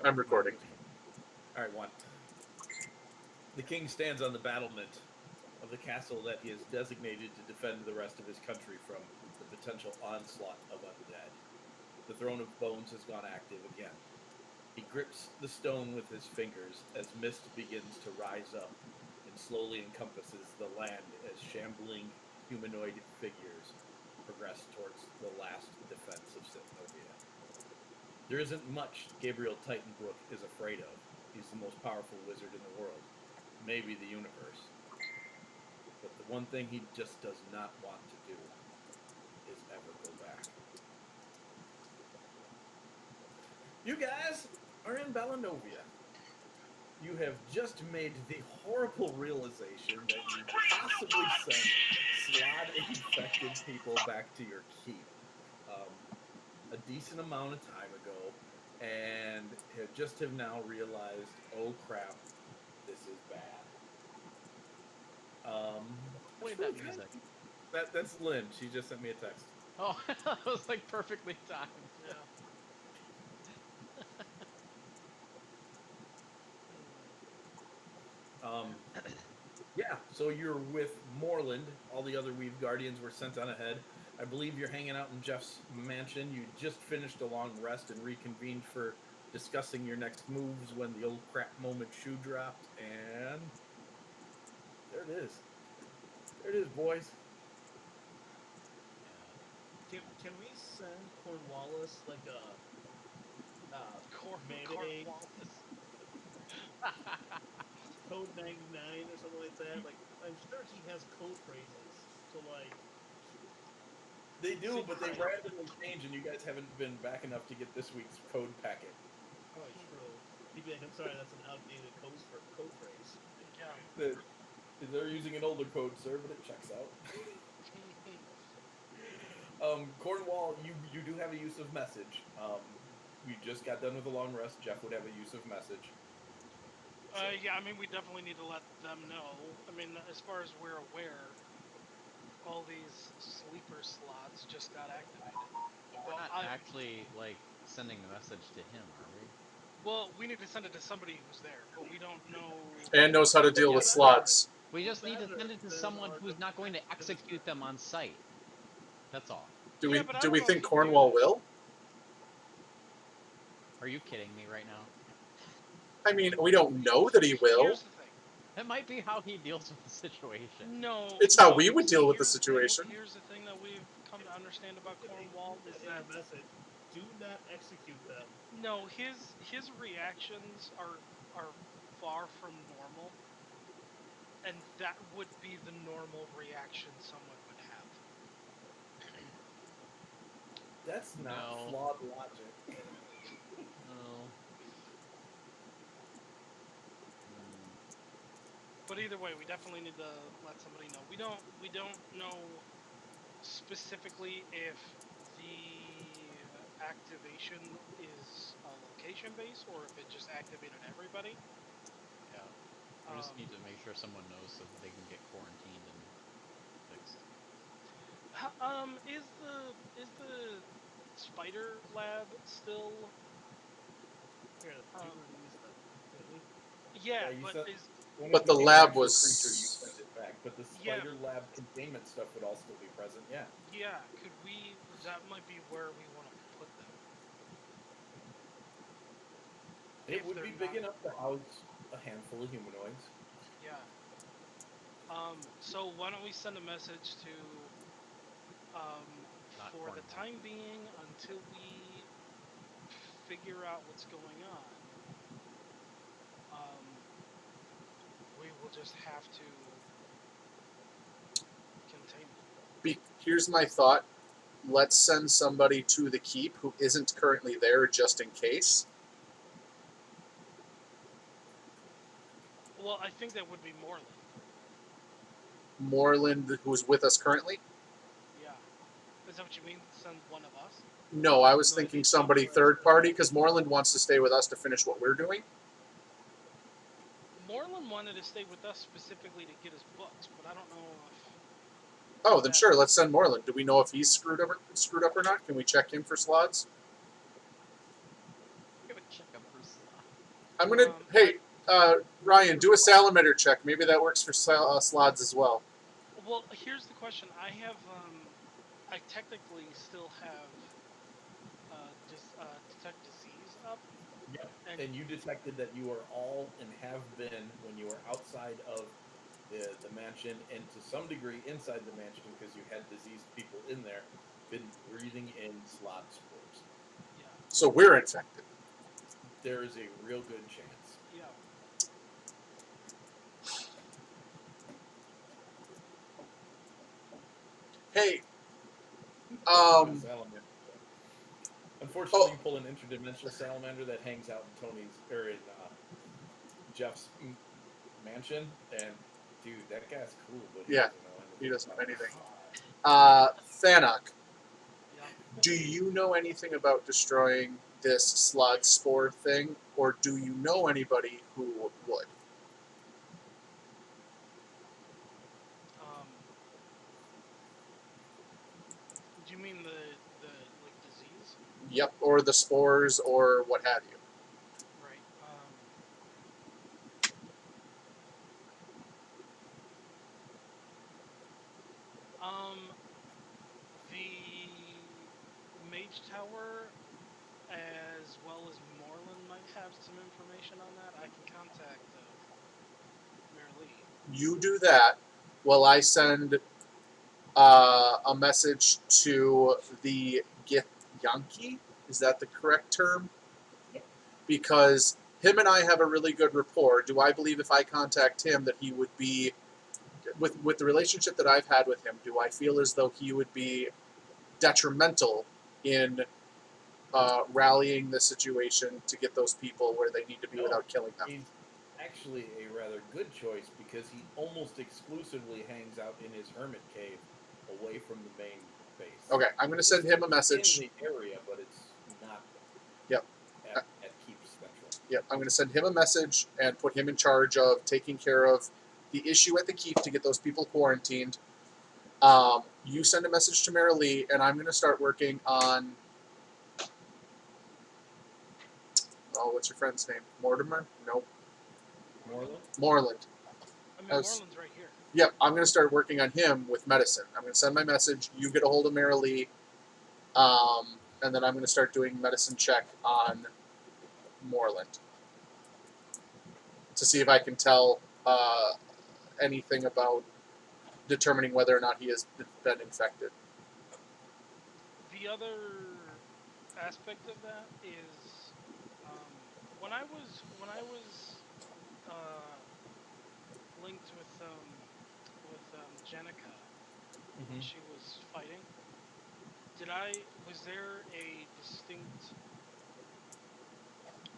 I'm recording. All right, one. The king stands on the battlement of the castle that he has designated to defend the rest of his country from the potential onslaught of undead. The throne of bones has gone active again. He grips the stone with his fingers as mist begins to rise up and slowly encompasses the land as shambling humanoid figures progress towards the last defense of Sitnovia. There isn't much Gabriel Titanbrook is afraid of. He's the most powerful wizard in the world, maybe the universe. But the one thing he just does not want to do is ever go back. You guys are in Balanovia. You have just made the horrible realization that you possibly sent slot infected people back to your keep a decent amount of time ago and have now realized, oh crap, this is bad. That's Played really that kind music. that's Lynn. She just sent me a text. Oh, that was like perfectly timed. Yeah. Um, yeah, so you're with Moreland. All the other Weave Guardians were sent on ahead. I believe you're hanging out in Jeff's mansion. You just finished a long rest and reconvened for discussing your next moves when the old crap moment shoe dropped, and there it is. There it is, boys. Can we send Cornwallis like a Mayday Cornwallis. code 99 or something like that? Like I'm sure he has code phrases to like. They do, See, but they right. randomly change, and you guys haven't been back enough to get this week's code packet. Probably true. He'd be like, I'm sorry, that's an outdated code phrase. Yeah. They're using an older code, sir, but it checks out. Cornwall, you do have a use of message. We just got done with a long rest. Jeff would have a use of message. Yeah, I mean, we definitely need to let them know. I mean, as far as we're aware, all these sleeper slots just got activated. But we're not actually like sending the message to him, are we? Well, we need to send it to somebody who's there, but we don't know. And knows how to deal with slots. We just need to send it to someone who's not going to execute them on site. That's all. Do Yeah, but I we don't know think if he'd Cornwall do- will? Are you kidding me right now? I mean, we don't know that he will. Here's the thing. That might be how he deals with the situation. No. It's how no, we would see, deal with the here's situation. Here's the thing that we've come to understand about Cornwall is In that the message, do not execute them. no, his reactions are far from normal, and that would be the normal reaction someone would have. That's not No. flawed logic. No. But either way, we definitely need to let somebody know. We don't know specifically if the activation is location based or if it just activated everybody. Yeah. We just need to make sure someone knows so that they can get quarantined and fixed. Is the spider lab still? Here, Um, Yeah, yeah, you but said- is But the Became an lab actual was- creature, you sent it back. But the Yeah. spider lab containment stuff would all still be present. Yeah. yeah? Could we? That might be where we want to put them. It If would they're be big not- enough to house a handful of humanoids. Yeah. So why don't we send a message to, Not for the Cornwall. time being, until we figure out what's going on, we will just have to contain them. Here's my thought. Let's send somebody to the keep who isn't currently there just in case. Well, I think that would be Moreland. Moreland, who's with us currently? Yeah. Is that what you mean? Send one of us? No, I was No, thinking he's somebody somewhere third else. party, because Moreland wants to stay with us to finish what we're doing. Moreland wanted to stay with us specifically to get his books, but I don't know if. Oh, then sure, let's send Moreland. Do we know if he's screwed up or not? Can we check him for slots? Give a check up for slots. I'm gonna. Hey, Ryan, do a salamander check. Maybe that works for slots as well. Well, here's the question. I technically still have just detect disease up, Yep. and And you detected that you are all and have been when you are outside of the mansion and to some degree inside the mansion because you had diseased people in there, been breathing in slot spores. yeah, So we're infected. There is a real good chance. yeah. Hey, Do a um, salamander. Unfortunately, oh you pull an interdimensional salamander that hangs out in Tony's or in Jeff's mansion, and dude, that guy's cool, but he yeah, doesn't know he anything doesn't know about anything. this. Thanak, Yeah. do you know anything about destroying this slot spore thing, or do you know anybody who would? Um, do you mean the like disease? Yep, or the spores, or what have you. Right. Um, the Mage Tower, as well as Moreland, might have some information on that. I can contact Mayor Lee. You do that while I send a message to the Githyanki. Is that the correct term? Yep. Because him and I have a really good rapport. Do I believe if I contact him that he would be, with the relationship that I've had with him, do I feel as though he would be detrimental in rallying the situation to get those people where they need to be No, without killing them? he's actually a rather good choice because he almost exclusively hangs out in his hermit cave away from the main base. Okay, I'm going to send It's him a in message. the area, but it's not Yep. at Keep Central. Yep, I'm going to send him a message and put him in charge of taking care of the issue at the keep to get those people quarantined. You send a message to Mary Lee, and I'm going to start working on. Oh, what's your friend's name? Mortimer? Nope. Moreland? Moreland. I I mean, was- Moreland's right here. Yep, I'm going to start working on him with medicine. I'm going to send my message. You get a hold of Mary Lee, and then I'm going to start doing medicine check on Moreland to see if I can tell anything about determining whether or not he has been infected. The other aspect of that is when I was uh, linked with Jenica when Mm-hmm. she was fighting. Did I was there a distinct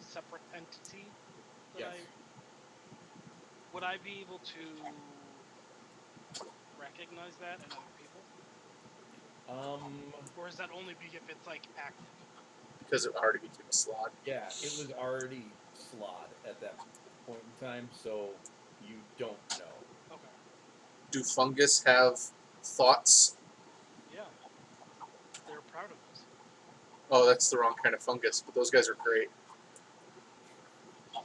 separate entity that Yes. I would I be able to recognize that in other people, Um. or is that only be if it's like active? Because it already became a slot. Yeah, it was already slod at that point in time, so you don't know. Okay. Do fungus have thoughts? Yeah, they're proud of us. Oh, that's the wrong kind of fungus, but those guys are great. I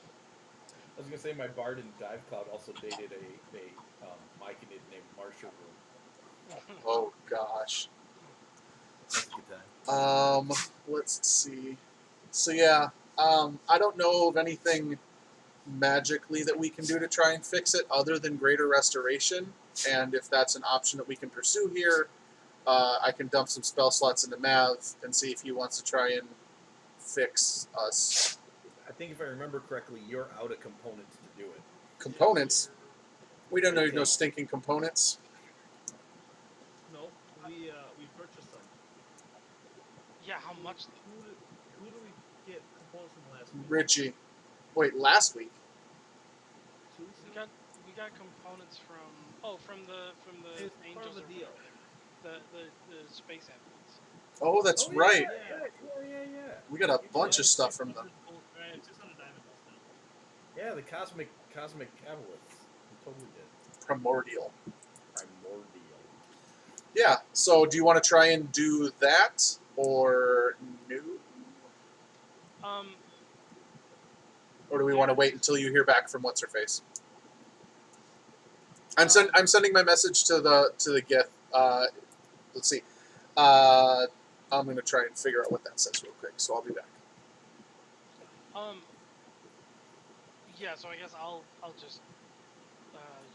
was gonna say my bard in Dive Cloud also dated a Myconid named Marsha Room. Oh gosh. That's a good time. Let's see. So yeah, I don't know of anything magically that we can do to try and fix it other than greater restoration. And if that's an option that we can pursue here, I can dump some spell slots into Mav and see if he wants to try and fix us. I think if I remember correctly, you're out of components to do it. Components? We don't It need no takes stinking components. No, we purchased some. Yeah, how much though? Who do we get components from last week? Richie. Wait, last week? 2 weeks We ago? got we got components from the It's part of angels a or deal. whatever they are. The space athletes. Oh, that's Oh right. yeah. We got a You bunch did. of stuff from them. 600 gold, 600 diamond dust now. Yeah, the cosmic catalysts. You totally did. Primordial. Primordial. Yeah, so do you want to try and do that, or no? Um, or do we want to wait until you hear back from what's her face? I'm sending my message to the GIF. Let's see. I'm gonna try and figure out what that says real quick. So I'll be back. Yeah, so I guess I'll just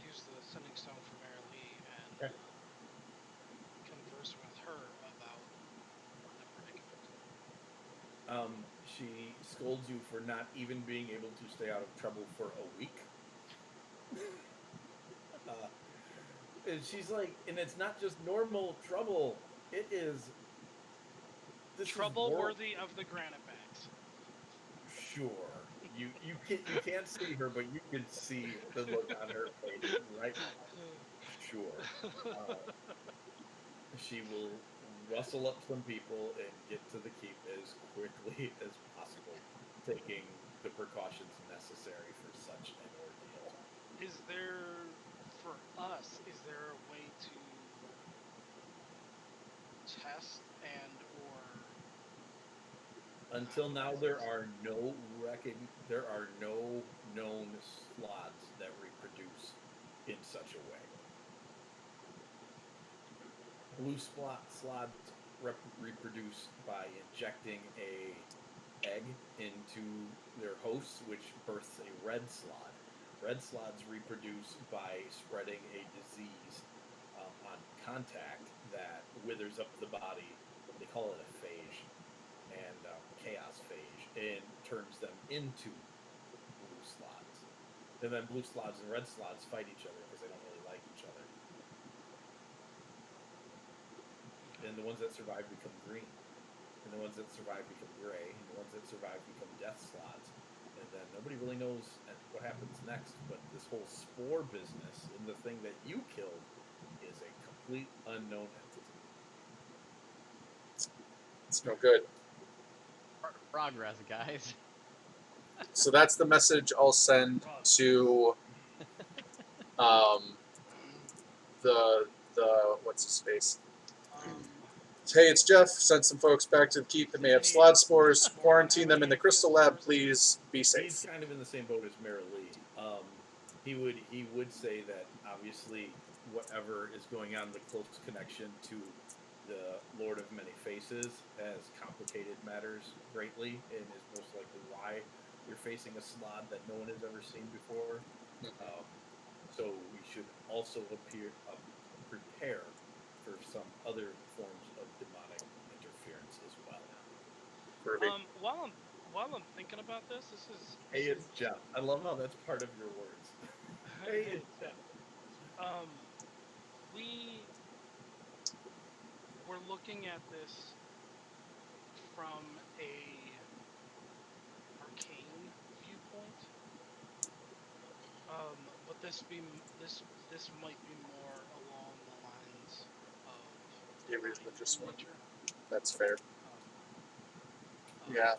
use the sending stone for Mary Lee and converse with her about the predicament. She scolds you for not even being able to stay out of trouble for a week. And she's like, and it's not just normal trouble. It is. Trouble worthy of the granite bags. Sure. You can't see her, but you can see the look on her face right now. Sure. She will rustle up some people and get to the keep as quickly as possible, taking the precautions necessary for such an ordeal. Is there, for us, is there a way to test and or Until now, there are no known slots that reproduce in such a way. Blue slots reproduce by injecting a egg into their hosts, which births a red slod. Red slods reproduce by spreading a disease on contact that withers up the body. They call it a phage, and chaos phage, and turns them into blue slots. And then blue slots and red slots fight each other because they don't really like each other. And the ones that survive become green. And the ones that survive become gray. And the ones that survive become death slots. And then nobody really knows what happens next. But this whole spore business and the thing that you killed is a complete unknown entity. It's no good. Progress, guys. So that's the message I'll send to the what's his face. Hey, it's Jeff. Sent some folks back to the keep that may have slod spores. Quarantine them in the crystal lab, please. Be safe. He's kind of in the same boat as Mary Lee. He would say that obviously whatever is going on, the close connection to the Lord of Many Faces has complicated matters greatly, and is most likely why you're facing a slod that no one has ever seen before. So we should also prepare for some other forms of demonic interference as well. While I'm thinking about this is Hey, it's Jeff. I love how that's part of your words. Hey, it's Jeff. We're looking at this from a arcane viewpoint. But this might be more along the lines of The religious one. nature. That's fair. Um, Yeah.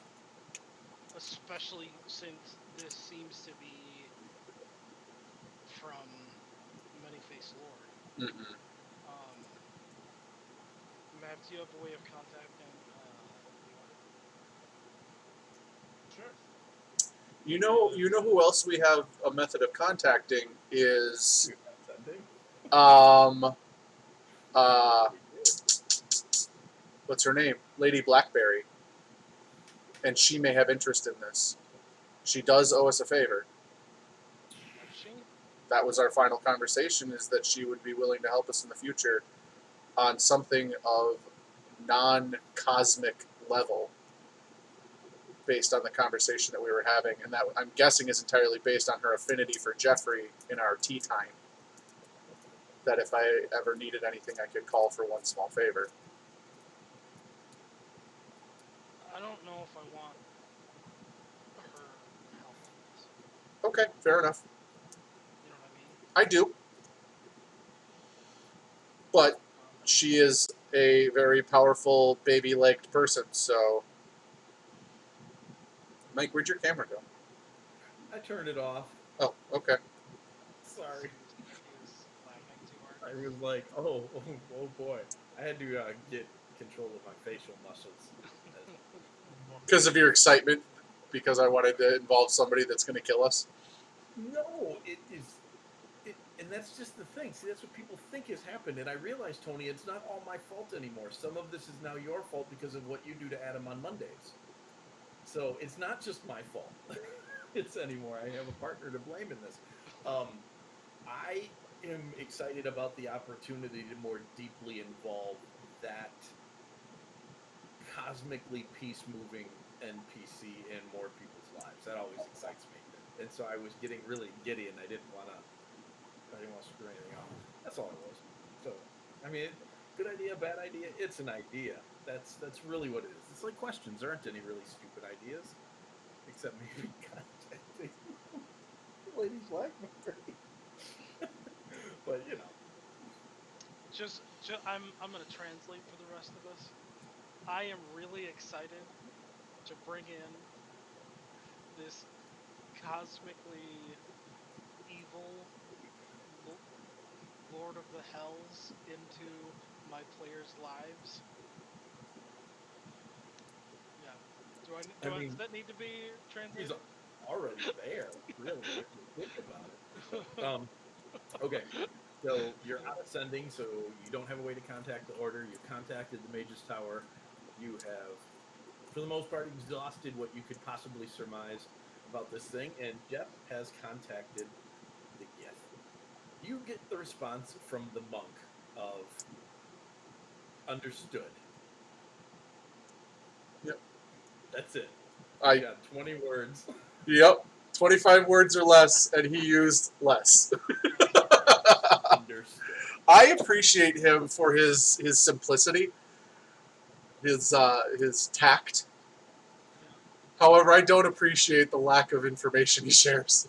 Especially since this seems to be from Many-Faced Lord. Mm-hmm. Mav, do you have a way of contacting Leora? Sure. You know who else we have a method of contacting is what's her name? Lady Blackberry. And she may have interest in this. She does owe us a favor. Does she? That was our final conversation, is that she would be willing to help us in the future on something of non-cosmic level based on the conversation that we were having, and that I'm guessing is entirely based on her affinity for Jeffrey in our tea time. That if I ever needed anything, I could call for one small favor. I don't know if I want her help on this. Okay, fair enough. You know what I mean? I do. But she is a very powerful, baby-legged person, so... Mike, where'd your camera go? I turned it off. Oh, okay. Sorry. He was laughing too hard. I was like, oh boy. I had to get control of my facial muscles. Because of your excitement. because I wanted to involve somebody that's going to kill us. No, it is. And that's just the thing. See, that's what people think has happened. And I realize, Tony, it's not all my fault anymore. Some of this is now your fault because of what you do to Adam on Mondays. So it's not just my fault. It's anymore. I have a partner to blame in this. I am excited about the opportunity to more deeply involve that cosmically peace-moving NPC in more people's lives. That always excites me. And so I was getting really giddy, and I didn't want to screw anything up. That's all it was. So, I mean, good idea, bad idea. It's an idea. That's really what it is. It's like questions. There aren't any really stupid ideas, except maybe contacting Lady Blackberry. But you know, Just I'm gonna translate for the rest of us. I am really excited to bring in this cosmically evil Lord of the Hells into my players' lives. Yeah. Does that need to be he's translated? already there. Really, if you think about it. Okay. So you're out ascending, so you don't have a way to contact the Order. You've contacted the Mage's Tower. You have, for the most part, exhausted what you could possibly surmise about this thing, and Jeff has contacted the Gith. You get the response from the monk of understood. Yep. That's it. I You got 20 words. Yep. 25 words or less, and he used less. Understood. I appreciate him for his simplicity, his tact. However, I don't appreciate the lack of information he shares.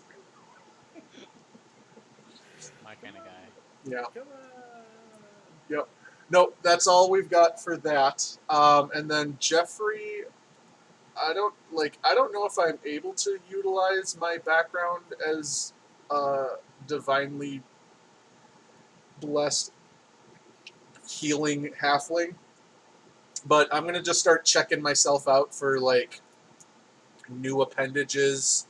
My kind of guy. Yeah. Come on. Yep. Nope. That's all we've got for that. And then Jeffrey, I don't know if I'm able to utilize my background as divinely blessed healing halfling, but I'm gonna just start checking myself out for like new appendages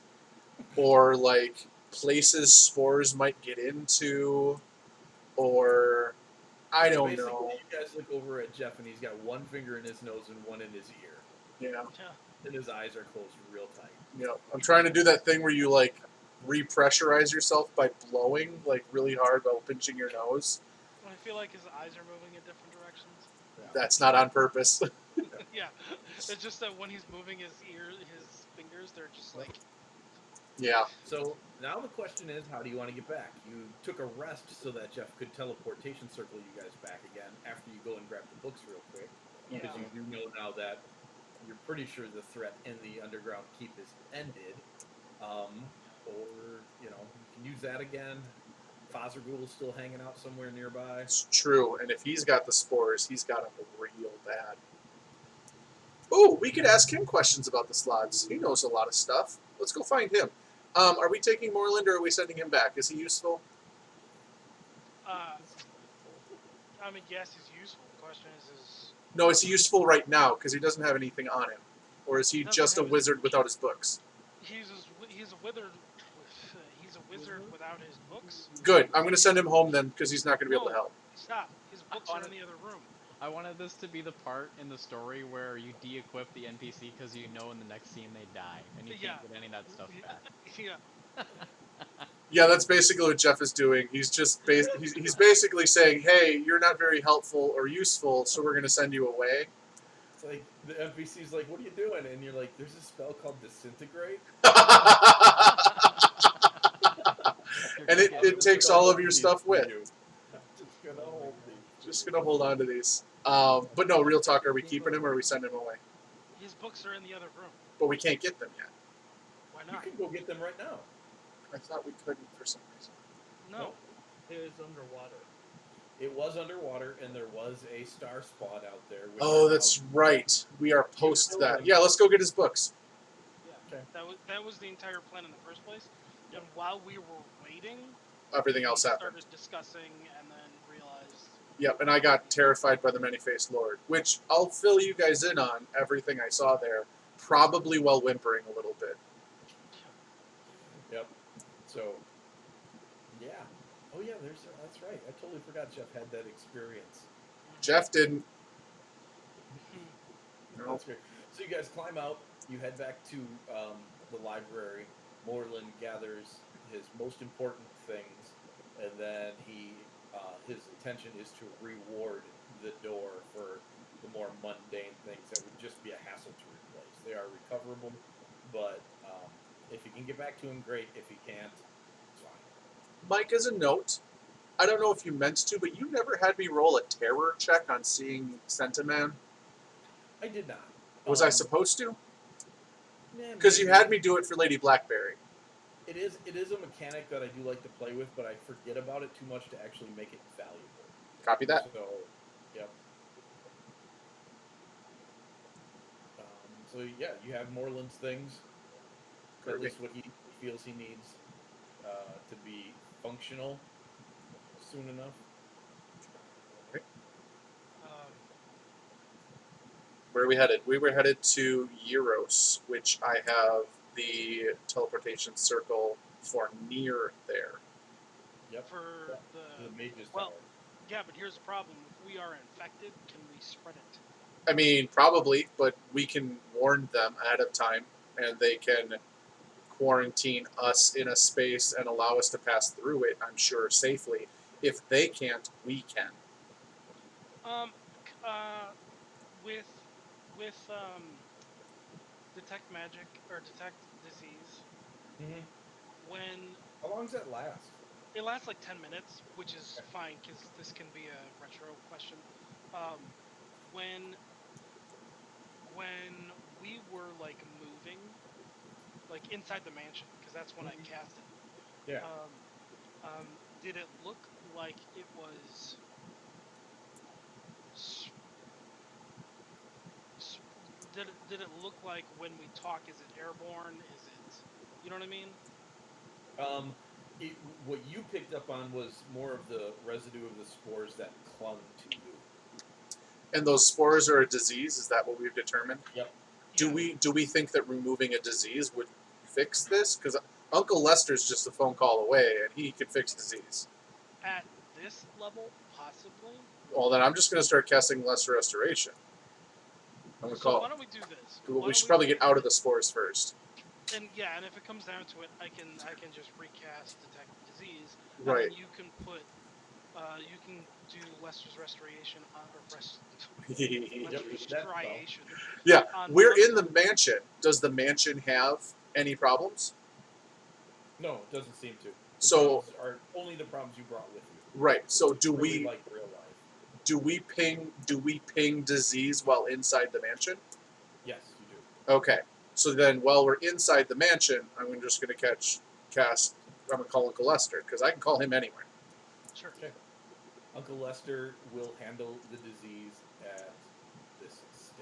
or like places spores might get into, or I So don't basically, know. you guys look over at Jeff, and he's got one finger in his nose and one in his ear, Yeah. and his eyes are closed real tight. Yeah. I'm trying to do that thing where you like repressurize yourself by blowing like really hard while pinching your nose. I feel like his eyes are moving in different directions. That's not on purpose. Yeah, it's just that when he's moving his fingers, they're just like. Yeah. So now the question is, how do you want to get back? You took a rest so that Jeff could teleportation circle you guys back again after you go and grab the books real quick, because Yeah. you do know now that you're pretty sure the threat in the underground keep is ended. Or you can use that again. Fazergul is still hanging out somewhere nearby. It's true, and if he's got the spores, he's got them real bad. Ooh, we could ask him questions about the slots. He knows a lot of stuff. Let's go find him. Are we taking Moreland or are we sending him back? Is he useful? I mean, yes, he's useful. The question is No, is he useful right now because he doesn't have anything on him? Or is he Doesn't just a have his- wizard without his books? he's a wizard. He's a wizard without his books. Good. I'm going to send him home then because he's not going to be able to help. Stop. His books are in the other room. I wanted this to be the part in the story where you de-equip the NPC because you know in the next scene they die and you can't get any of that stuff back. Yeah. Yeah, that's basically what Jeff is doing. He's just he's basically saying, "Hey, you're not very helpful or useful, so we're going to send you away." It's like the NPC's like, "What are you doing?" And you're like, "There's a spell called Disintegrate." And it takes all of your stuff with. Just Just gonna hold these. gonna hold on to these. But no, real talk. Are we keeping him or are we sending him away? His books are in the other room. But we can't get them yet. Why You not? can go get them right now. I thought we couldn't for some reason. No. It is underwater. It was underwater, and there was a star spot out there. which Oh, are that's now- right. We are post that. Yeah, let's go get his books. Yeah. Okay. That was the entire plan in the first place. And while we were waiting, Everything else we happened. started discussing and then realized. Yep, and I got terrified by the many-faced lord, which I'll fill you guys in on everything I saw there, probably while whimpering a little bit. Yep. So, yeah. Oh yeah, that's right. I totally forgot Jeff had that experience. Jeff didn't. No. That's great. So you guys climb out. You head back to the library. Moreland gathers his most important things, and then his intention is to reward the door for the more mundane things that would just be a hassle to replace. They are recoverable, but if you can get back to him, great. If you can't, it's fine. Mike, as a note, I don't know if you meant to, but you never had me roll a terror check on seeing Sentiman. I did not. Was I supposed to? Nah, Because you maybe. had me do it for Lady Blackberry. It is a mechanic that I do like to play with, but I forget about it too much to actually make it valuable. Copy that. So, yep. So yeah, you have Moreland's things, at Groovy. least what he feels he needs to be functional soon enough. Um, Where are we headed? We were headed to Euros, which I have the teleportation circle for near there. Yep. for The mage's well, tower. yeah, but here's the problem: if we are infected, can we spread it? I mean, probably, but we can warn them ahead of time, and they can quarantine us in a space and allow us to pass through it, I'm sure, safely. If they can't, we can. C- uh, with detect magic or detect disease, Mm-hmm. when How long does that last? it lasts like 10 minutes, which is fine because this can be a retro question. Um, when when we were like moving, like inside the mansion, because that's when I cast it. Yeah. Did it look like it was? s- s- did it look like when we talk? Is it airborne? Is it? You know what I mean? Um, it, what you picked up on was more of the residue of the spores that clung to you. And those spores are a disease. Is that what we've determined? Yep. Do we think that removing a disease would fix this? Because Uncle Lester's just a phone call away, and he could fix disease. At this level, possibly. Well, then I'm just going to start casting Lesser Restoration. I'm going to So call. why don't we do this? Well, Why we don't should we probably do get out of the spores first. and yeah, and if it comes down to it, I can just recast detect disease, and Right. then you can put you can do Lester's restoration on or Lester's That's striation Yeah, on we're one in of the mansion. Does the mansion have any problems? No, it doesn't seem to. The So problems are only the problems you brought with you. right. So It's really like real life. do we ping disease while inside the mansion? Yes, you do. Okay. So then while we're inside the mansion, I'm just going to cast. I'm going to call Uncle Lester because I can call him anywhere. Sure. Okay. Uncle Lester will handle the disease at this state.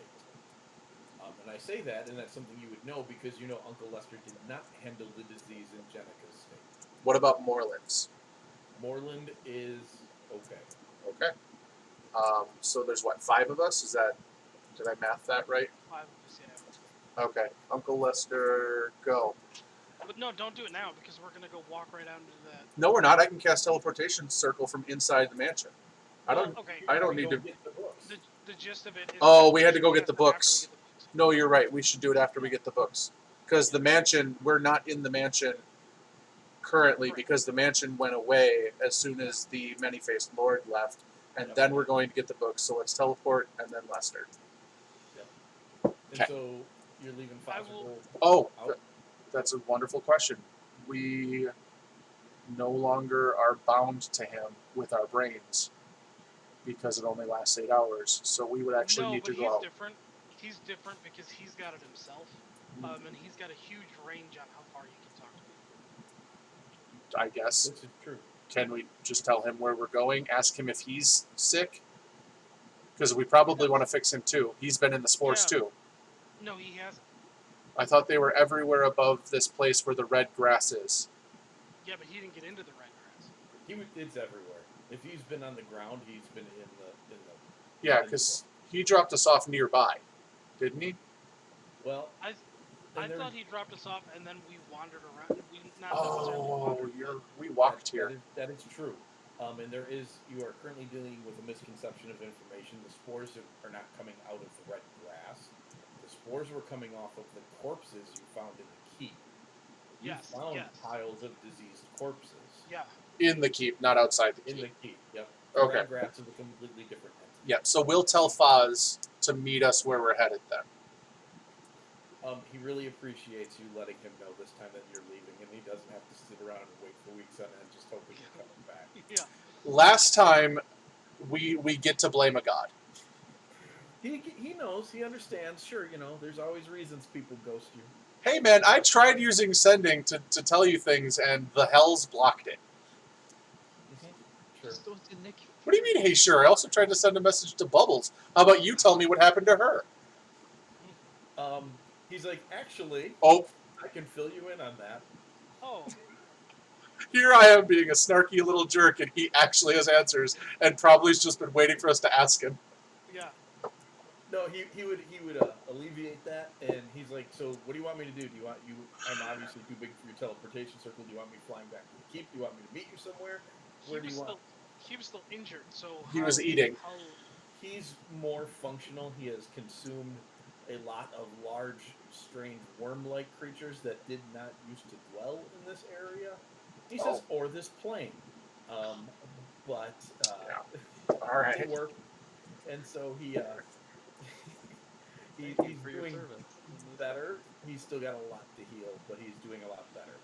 And I say that, and that's something you would know because you know Uncle Lester did not handle the disease in Jenica's state. What about Moreland's? Moreland is okay. Okay. So there's what, 5 of us? Did I math that right? 5 of us, yeah. Okay. Uncle Lester, go. But no, don't do it now because we're gonna go walk right out into that. No, we're not. I can cast teleportation circle from inside the mansion. I Well, don't. okay. I don't We need to. get the books. The gist of it is. Oh, that we had to should go get cast the it after we books. get the books. No, you're right. We should do it after we get the books. Because the mansion, we're not in the mansion currently Right. because the mansion went away as soon as the many-faced lord left, and then we're going to get the books. So let's teleport and then Lester. And Okay. so you're leaving I Foster will- Gold Oh, out. that's a wonderful question. We no longer are bound to him with our brains because it only lasts 8 hours. So we would actually No, need but to go he's out. different. He's different because he's got it himself, and he's got a huge range on how far he can talk to people. I guess. This is true. Can we just tell him where we're going? Ask him if he's sick? Because we probably want to fix him too. He's been in the spores Yeah. too. No, he hasn't. I thought they were everywhere above this place where the red grass is. Yeah, but he didn't get into the red grass. It's everywhere. If he's been on the ground, he's been in the Yeah, because he dropped us off nearby, didn't he? well. I thought he dropped us off and then we wandered around. We not necessarily Oh, water. we walked here. That is true. And you are currently dealing with a misconception of information. The spores are not coming out of the red grass. The spores were coming off of the corpses you found in the keep. You Yes, found yes. piles of diseased corpses Yeah. In the keep, not outside the in keep. the keep. Yep. The Okay. red grass is a completely different entity. Yeah, so we'll tell Foz to meet us where we're headed then. He really appreciates you letting him know this time that you're leaving, and he doesn't have to sit around and wait for weeks on end just hoping you're coming back. Yeah. Last time, we get to blame a god. He knows, he understands. Sure, there's always reasons people ghost you. Hey man, I tried using sending to tell you things, and the hells blocked it. Sure. Just don't Nick. What do you mean, hey sure? I also tried to send a message to Bubbles. How about you tell me what happened to her? He's like, actually, Oh, I can fill you in on that. Oh. here I am being a snarky little jerk, and he actually has answers, and probably has just been waiting for us to ask him. Yeah. No, he would alleviate that, and he's like, so what do you want me to do? I'm obviously too big for your teleportation circle. Do you want me flying back to the keep? Do you want me to meet you somewhere? Where do you want? He was still injured, so He was eating. He's more functional. He has consumed a lot of large, strange worm-like creatures that did not used to dwell in this area. He says, or this plane. But All right. it worked, and so he's for your doing service. better. He's still got a lot to heal, but he's doing a lot better.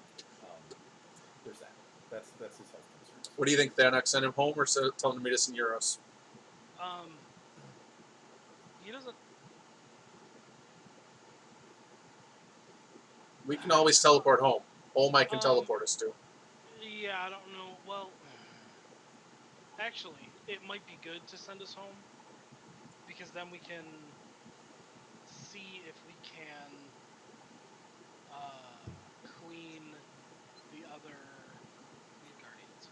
There's that. That's his health concerns. What do you think, Thanak? Send him home or tell him to meet us in Euros? He doesn't. We can always teleport home. Olmai can teleport us too. Yeah, I don't know. Well, actually, it might be good to send us home, because then we can see if we can queen the other Queen Guardians.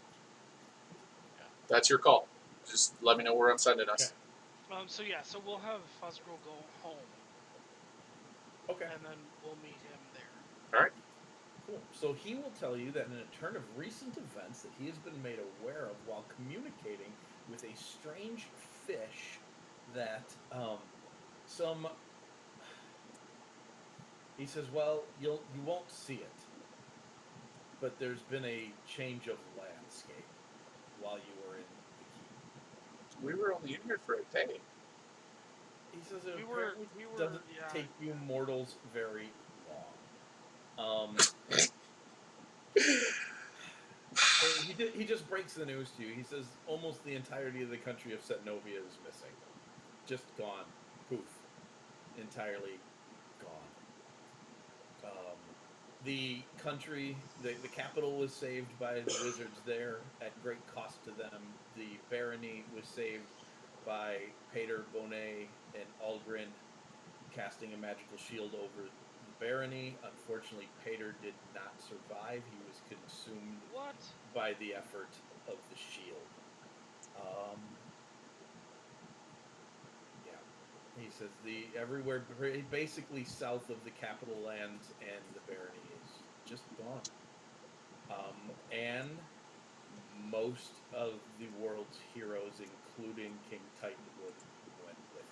Yeah. That's your call. Just let me know where I'm sending us. Okay. So we'll have Fuzzgirl go home. Okay. And then we'll meet him there. All right. Cool. So he will tell you that in a turn of recent events that he has been made aware of while communicating with a strange fish that he says, well, you won't see it, but there's been a change of landscape while you were in the keep. We were only in here for a day. He says it we doesn't yeah. take you mortals very long. He just breaks the news to you. He says almost the entirety of the country of Setnovia is missing. Just gone. Poof. Entirely gone. The country, the capital was saved by the wizards there at great cost to them. The barony was saved by Pater, Bonet, and Algrin casting a magical shield over the barony. Unfortunately, Pater did not survive. He was consumed by the effort of the shield. He says everywhere basically south of the capital lands and the barony is just gone. And most of the world's heroes, including King Titanwood, went with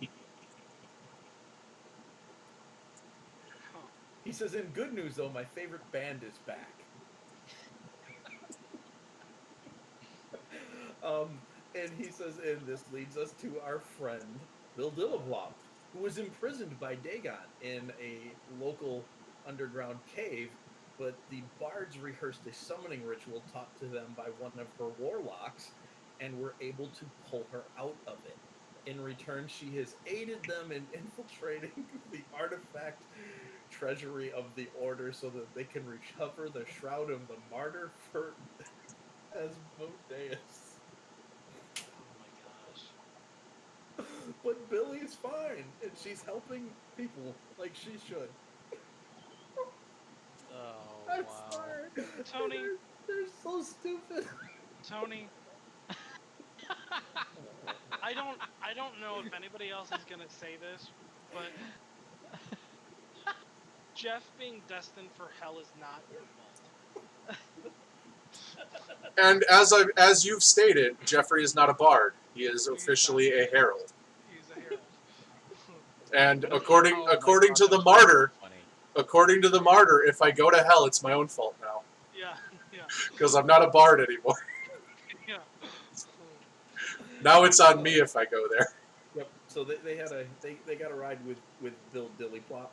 it. He says, in good news, though, my favorite band is back. And he says, and this leads us to our friend, Bill Dillablob, who was imprisoned by Dagon in a local underground cave, but the bards rehearsed a summoning ritual taught to them by one of her warlocks, and were able to pull her out of it. In return, she has aided them in infiltrating the artifact treasury of the Order so that they can recover the Shroud of the Martyr for Asmodeus. Oh my gosh. But Billy's fine, and she's helping people like she should. Oh, I'm wow. sorry. Tony. They're so stupid. Tony. I don't know if anybody else is gonna say this, but Jeff being destined for hell is not your fault. And as you've stated, Jeffrey is not a bard. He is officially a herald. He's a herald. And What if according somehow, like, according to the Rocco's martyr, funny? according to the martyr, if I go to hell, it's my own fault now Yeah, yeah, because I'm not a bard anymore. yeah. Now it's on me if I go there. Yep. So they got a ride with Bill Dillyplop,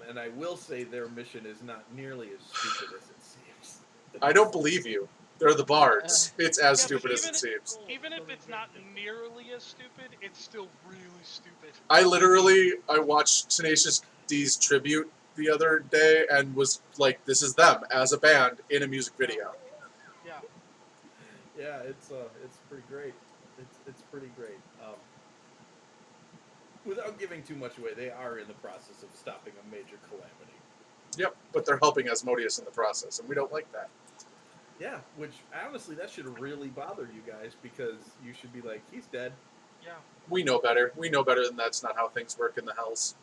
and I will say their mission is not nearly as stupid as it seems. I don't believe you. They're the bards. It's as Yeah, but stupid as it seems. Even if it's not nearly as stupid, it's still really stupid. I watched Tenacious D's tribute the other day and was like, this is them as a band in a music video. Yeah. Yeah, it's pretty great. It's pretty great. Without giving too much away, they are in the process of stopping a major calamity. Yep, but they're helping Asmodeus in the process, and we don't like that. Yeah, which honestly, that should really bother you guys because you should be like, he's dead. Yeah. We know better. We know better than that's not how things work in the hells.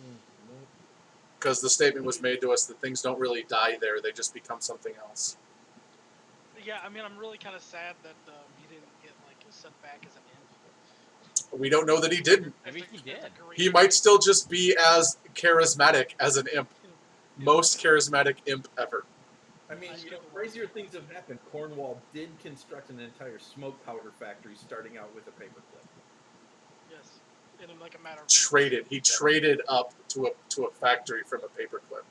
Nope. Because the statement was made to us that things don't really die there, they just become something else. Yeah, I mean, I'm really kind of sad that he didn't get like sent back as an imp. We don't know that he didn't. Maybe he did. He might still just be as charismatic as an imp. Most charismatic imp ever. I mean, crazier things have happened. Cornwall did construct an entire smoke powder factory starting out with a paperclip. Yes, in like a matter of Traded. He traded up to a factory from a paperclip.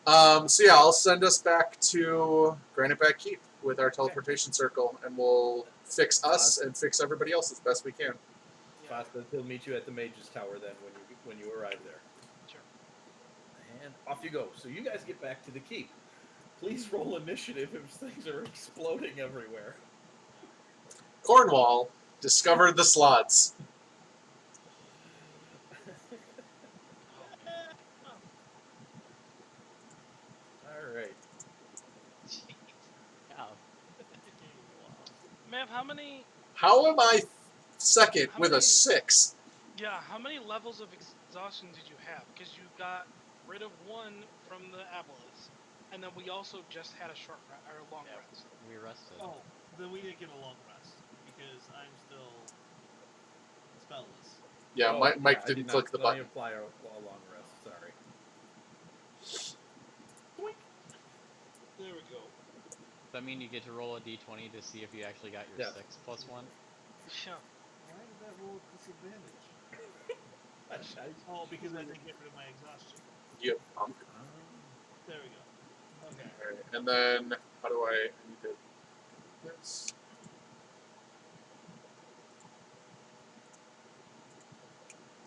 Yeah. So yeah, I'll send us back to Granite Back Keep with our teleportation circle, and we'll fix us and fix everybody else as best we can. Yeah. Fasta, he'll meet you at the Mage's Tower then when you arrive there. Sure. And off you go. So you guys get back to the keep. Please roll initiative if things are exploding everywhere. Cornwall discovered the slots. All right. Yeah. Mav, how many? How am I second How with a many- 6? Yeah, how many levels of exhaustion did you have? Because you got rid of one from the Abelis, and then we also just had a long rest. We rested. Oh, then we didn't get a long rest because I'm still spellless. Yeah, Oh, Mike I didn't did click not the let me button. apply a long rest. Sorry. There we go. Does that mean you get to roll a d20 to see if you actually got your Yeah. 6 plus 1? Yeah. Why did that roll with disadvantage? Oh, because I didn't get rid of my exhaustion. Yep. There we go. Okay. Alright, and then how do I need to this?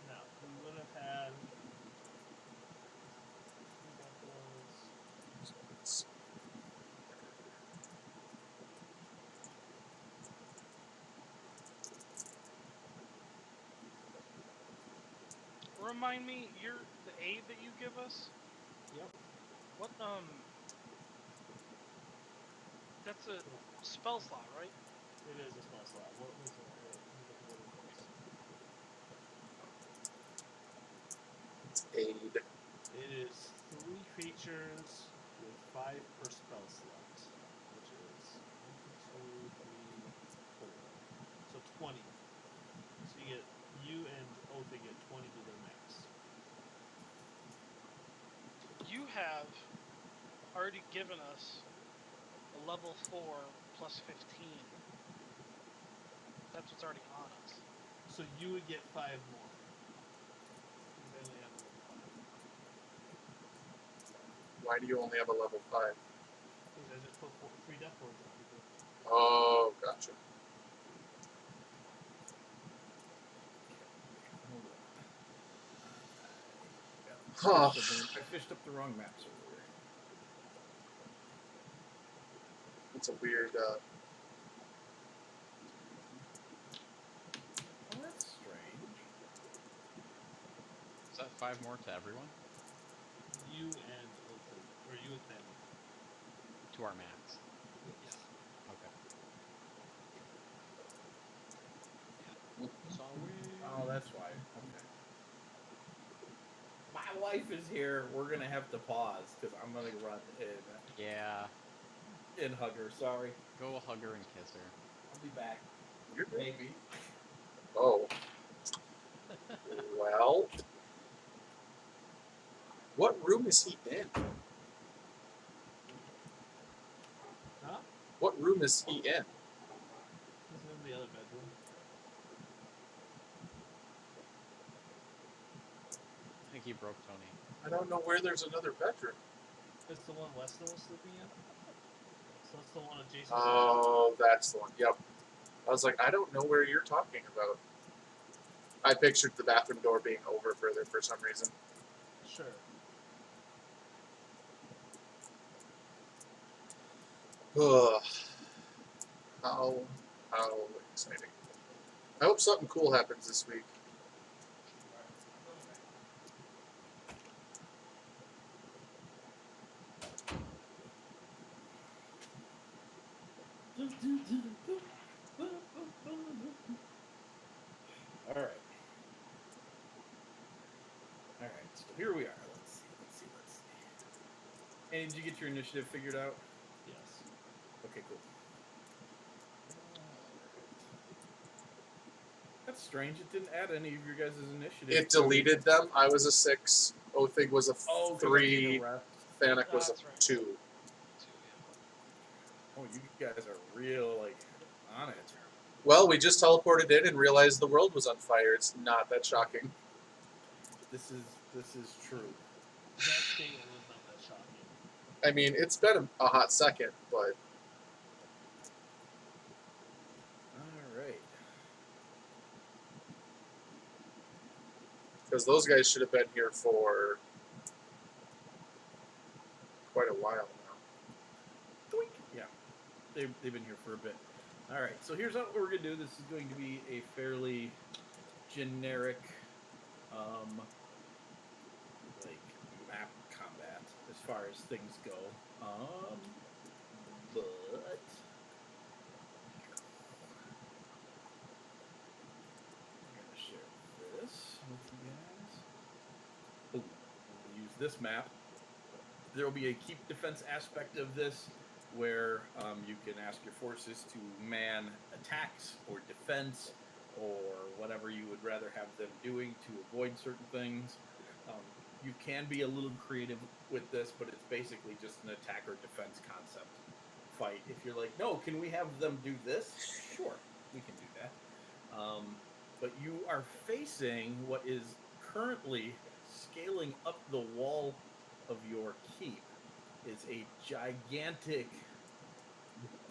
Now, we would have had. Remind me, the aid that you give us. Yep. What That's a spell slot, right? It is a spell slot. What was it? It's aid. It is 3 creatures with 5 per spell slot, which is 1, 2, 3, 4. So 20. So you and Otha get 20 to their max. You have already given us a level 4 plus 15. That's what's already on us. So you would get 5 more. Because I only have a level 5. Why do you only have a level 5? Because I just put 3 death wards on people. Oh, gotcha. Huh. I fished up the wrong maps earlier. It's a weird. Oh, that's strange. Is that 5 more to everyone? You and Otha, or you and them. To our max. Yes. Okay. Oh, that's why. Okay. My wife is here, we're gonna have to pause because I'm gonna run Yeah. and hug her. Sorry, Go hug her and kiss her. I'll be back. You're good. Maybe. Oh. Well. What room is he in? Huh? What room is he in? He's in the other bedroom. I think he broke Tony. I don't know where there's another bedroom. It's the one Weston was sleeping in. So it's the one of Jason's. Oh, that's the one. Yep. I was like, I don't know where you're talking about. I pictured the bathroom door being over further for some reason. Sure. Ugh. How exciting. I hope something cool happens this week. All right. All right. So here we are. Let's see. And did you get your initiative figured out? Yes. Okay, cool. That's strange. It didn't add any of your guys' initiative. It deleted them. I was a 6. Othig was a 3. Fanuc was That's a right. 2. Two, yeah. Oh, you guys are real on it. Well, we just teleported in and realized the world was on fire. It's not that shocking. This is true. That statement was not that shocking. I mean, it's been a hot second, but All right. because those guys should have been here for quite a while now. Doink. Yeah, they've been here for a bit. All right. So here's what we're gonna do. This is going to be a fairly generic, like map combat as far as things go. But I'm gonna share this with you guys. Oh, we'll use this map. There will be a keep defense aspect of this where you can ask your forces to man attacks or defense or whatever you would rather have them doing to avoid certain things. You can be a little creative with this, but it's basically just an attack or defense concept fight. If you're like, no, can we have them do this? Sure, we can do that. But you are facing what is currently scaling up the wall of your keep is a gigantic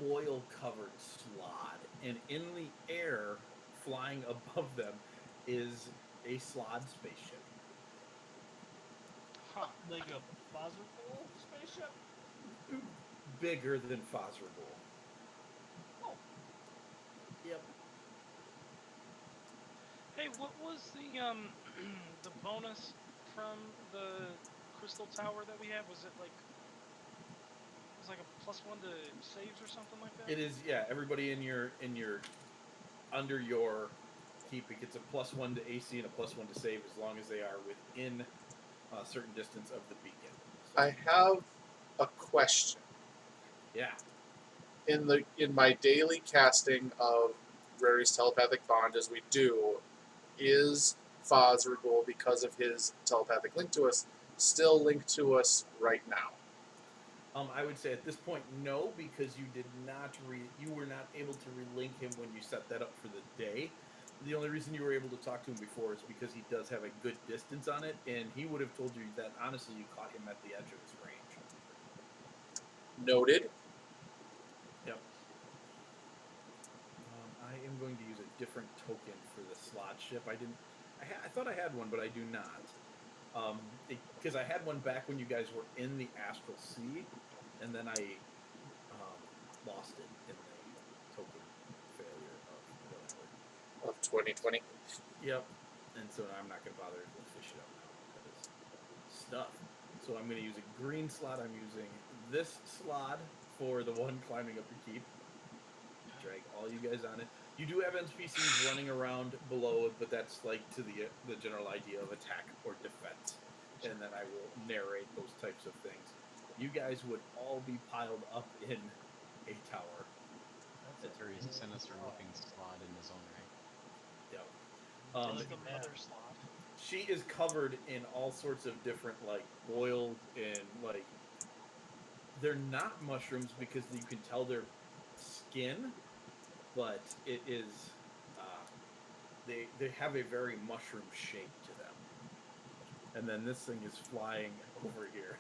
boil-covered slod, and in the air, flying above them, is a slod spaceship. Huh. Like a Fossil spaceship? Bigger than Fosrable. Oh. Yep. Hey, what was the the bonus from the crystal tower that we had? Was it like a +1 to saves or something like that? It is, yeah. Everybody in your under your keep, it gets a +1 to AC and a +1 to save as long as they are within a certain distance of the beacon. So, I have a question. yeah. In my daily casting of Rary's telepathic bond, as we do, is Fosrable, because of his telepathic link to us, still linked to us right now? I would say at this point, no, because you were not able to relink him when you set that up for the day. The only reason you were able to talk to him before is because he does have a good distance on it, and he would have told you that honestly you caught him at the edge of his range. Noted. Yep. I am going to use a different token for the slot ship. I thought I had one, but I do not. Because I had one back when you guys were in the Astral Sea, and then I lost it in the token failure of whatever. Of 2020. Yep. And so I'm not going to bother to fish it up now because stuff. So I'm going to use a green slot. I'm using this slot for the one climbing up your keep. Drag all you guys on it. You do have NPCs running around below it, but that's like to the general idea of attack or defense. and then I will narrate those types of things. You guys would all be piled up in a tower. It's a very sinister looking slot in his own right. Yep. It's Look the at that. mother slot. She is covered in all sorts of different like boils and like they're not mushrooms because you can tell they're skin, but it is they have a very mushroom shape to them. And then this thing is flying over here.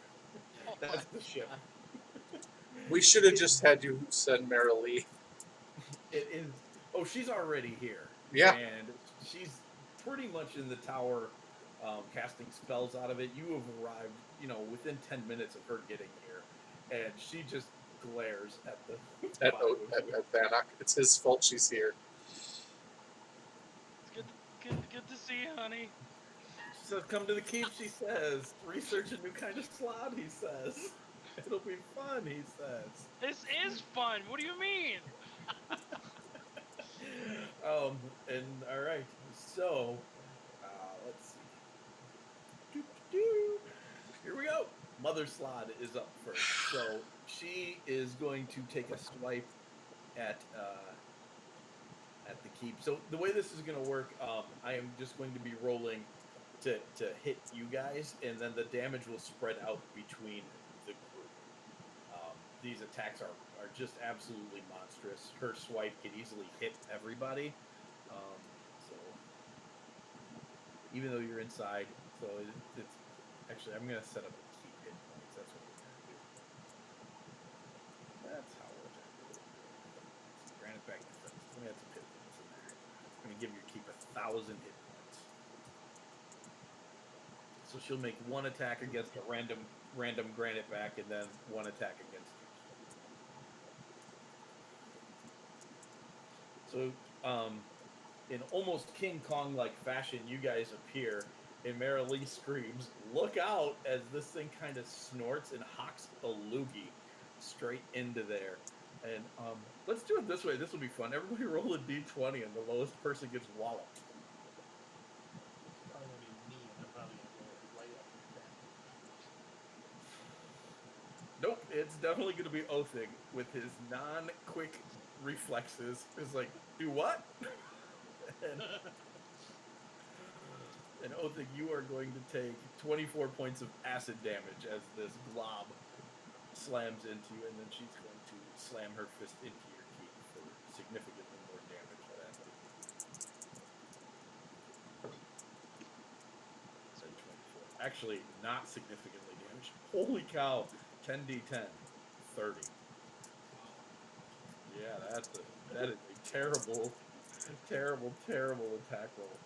That's the ship. We should have just had you send Marilee. It is. Oh, she's already here. Yeah. And she's pretty much in the tower, casting spells out of it. You have arrived, within 10 minutes of her getting here, and she just glares at the At five of you. Vanak. It's his fault she's here. It's good to see you, honey. She says, "Come to the keep." She says, "Research a new kind of slot." He says, "It'll be fun." He says. This is fun. What do you mean? And all right, so let's see. Here we go. Mother Slod is up first, so she is going to take a swipe at the keep. So the way this is going to work, I am just going to be rolling to hit you guys, and then the damage will spread out between the group. These attacks are just absolutely monstrous. Her swipe can easily hit everybody. So even though you're inside, so it's actually I'm gonna set up a keep hit points. That's what we're gonna do. That's how we're gonna do it. Granite back defense. Let me add some hit points in there. I'm gonna give your keep 1,000 hit points. So she'll make one attack against a random granite back, and then one attack against you. So, in almost King Kong-like fashion, you guys appear, and Marilee screams, "Look out!" as this thing kind of snorts and hocks a loogie straight into there. And let's do it this way. This will be fun. Everybody roll a d20, and the lowest person gets walloped. It's probably gonna be me, and I'm probably gonna roll right up to that. Nope, it's definitely going to be Othig with his non-quick reflexes. It's like, do what? and Othig, you are going to take 24 points of acid damage as this glob slams into you, and then she's going to slam her fist into your teeth for significantly more damage for that. Said 24. Actually, not significantly damaged. Holy cow! 10d10, 30. Yeah, that is a terrible attack roll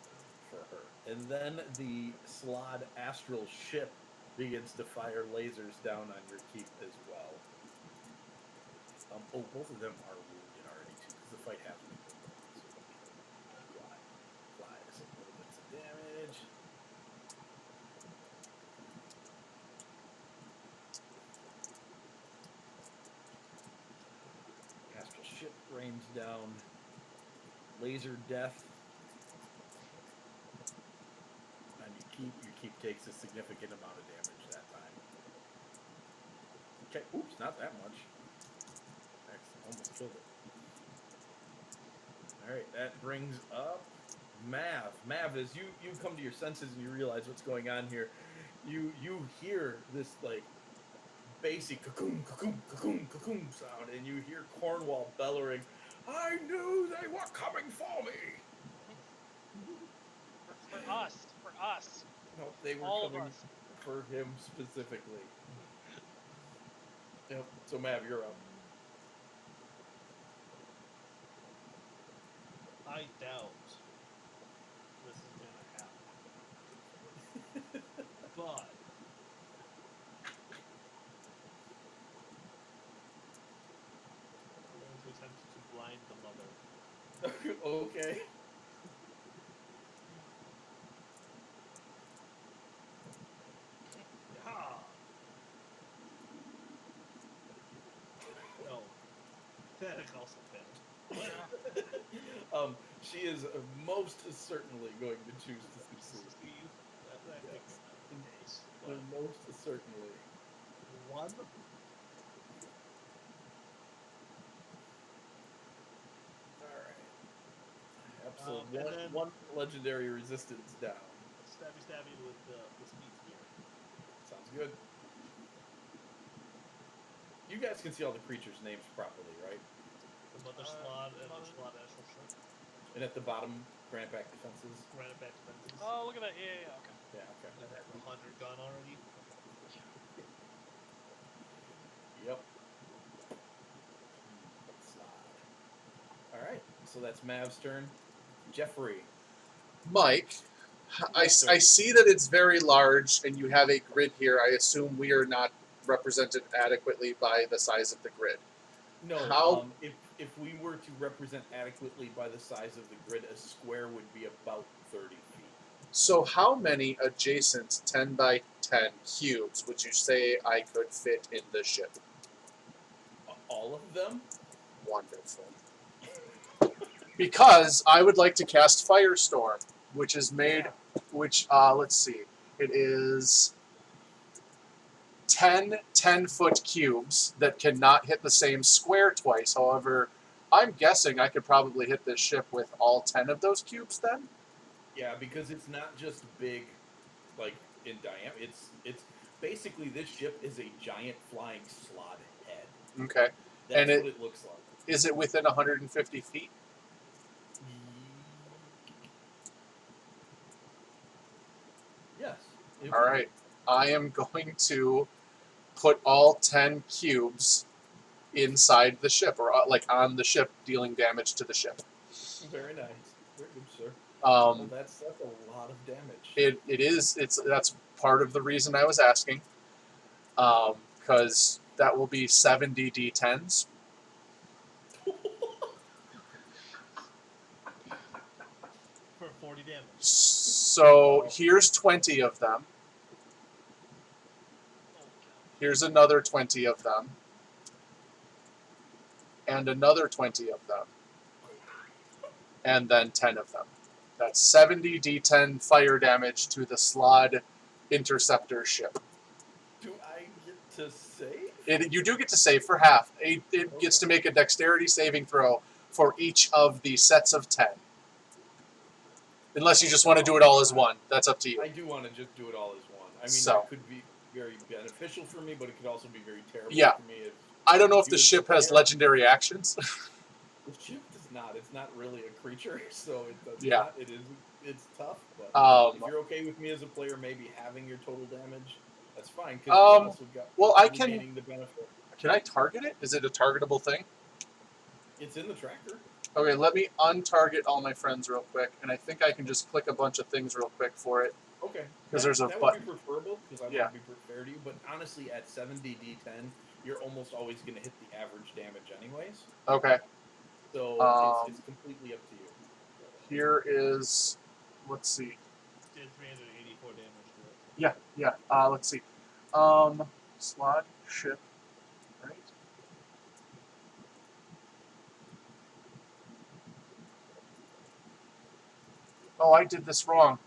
for her. And then the Slod astral ship begins to fire lasers down on your keep as well. Both of them are wounded already too, because the fight has been going on. So fly some little bits of damage. Astral ship rains down laser death on your keep. Your keep takes a significant amount of damage that time. Okay, oops, not that much. Almost killed it. Alright, that brings up Mav. Mav, as you come to your senses and you realize what's going on here, you hear this like bassy cocoon, cocoon, cocoon, cocoon sound, and you hear Cornwall bellowing, "I knew they were coming for me!" For us. No, they were All of coming us. for him specifically. Yep. So Mav, you're up. I doubt this is gonna happen. But I'm going to attempt to blind the mother. Okay. Ha! No. That also failed. She is most certainly going to choose to succeed. That makes the case. but Most certainly. 1. Alright. Episode And one, then- one legendary resistance down. Stabby with the speed spear. Sounds good. You guys can see all the creatures' names properly, right? The Mother Slot and Mother- the Slot Astral Ship. And at the bottom, grant back defenses. Granite back defenses. Oh, look at that. Yeah, okay. Yeah, okay. That has 100 gone already. Yep. Alright, so that's Mav's turn. Jeffrey. Mike, I see that it's very large and you have a grid here. I assume we are not represented adequately by the size of the grid. No, How- if we were to represent adequately by the size of the grid, a square would be about 30 feet. So how many adjacent 10 by 10 cubes would you say I could fit in the ship? All of them? Wonderful. Because I would like to cast Firestorm, which is made, let's see, it is 10 10-foot cubes that cannot hit the same square twice. However, I'm guessing I could probably hit this ship with all 10 of those cubes then? Yeah, because it's not just big, like, in diameter. It's basically, this ship is a giant flying slot head. Okay. That's And it- what it looks like. Is it within 150 feet? Yes. it All would right. I am going to put all 10 cubes inside the ship, or like on the ship, dealing damage to the ship. be. Very nice. Very good, sir. Well, that's a lot of damage. That's part of the reason I was asking, because that will be 70 d10s. For 40 damage. So here's 20 of them. Oh, Here's another 20 of them. And another 20 of them. And then 10 of them. That's 70 d10 fire damage to the Slod Interceptor ship. Do I get to save? You do get to save for half. It gets to make a dexterity saving throw for each of the sets of 10. Unless you just want to do it all as one. That's up to you. I do want to just do it all as one. I mean, So- that could be very beneficial for me, but it could also be very terrible Yeah. for me. If I don't know if You the as a ship has player- legendary actions. the ship does not. It's not really a creature, so it does Yeah. not. It's tough, but if you're okay with me as a player, maybe having your total damage, that's fine. Because you also got well, I you're can- gaining the benefit. Can I target it? Is it a targetable thing? It's in the tracker. Okay, let me untarget all my friends real quick, and I think I can just click a bunch of things real quick for it. Okay. 'Cause there's a that button. would be preferable because I Yeah. want to be fair to you. But honestly, at 70 d10, you're almost always going to hit the average damage anyways. Okay, So it's completely up to you. here is, let's see. Did 384 damage to it. Yeah, let's see. Slot, ship, right? Oh, I did this wrong.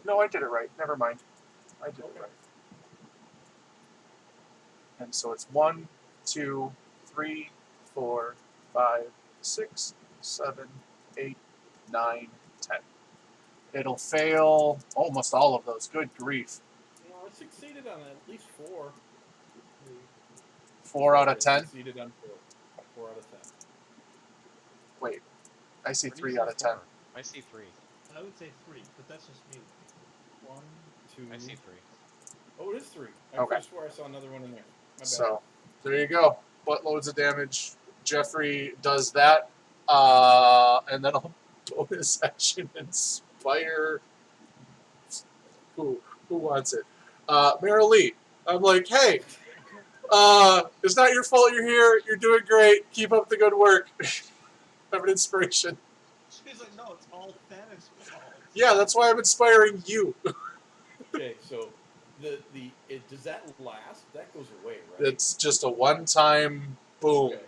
No, I did it right. Never mind. I did it Okay. right. And so it's 1, 2, 3, 4, 5, 6, 7, 8, 9, 10. It'll fail almost all of those. Good grief. No, I succeeded on at least 4. 4 out of I 10? Succeeded on 4. 4 out of 10. Wait. I see Where do 3 you out see of 10. 4? I see 3. I would say 3, but that's just me. 1, 2. I see 3. Oh, it is 3. I Okay. could have swore I saw another one in there. My bad. So, there you go. Buttloads of damage. Jeffrey does that. And then I'll bonus action inspire. Who wants it? Meryl Lee. I'm like, hey, it's not your fault you're here. You're doing great. Keep up the good work. Have an inspiration. She's like, no, it's all Thanos' fault. Yeah, that's why I'm inspiring you. Okay, so does that last? That goes away, right? It's just a one-time boom. Okay.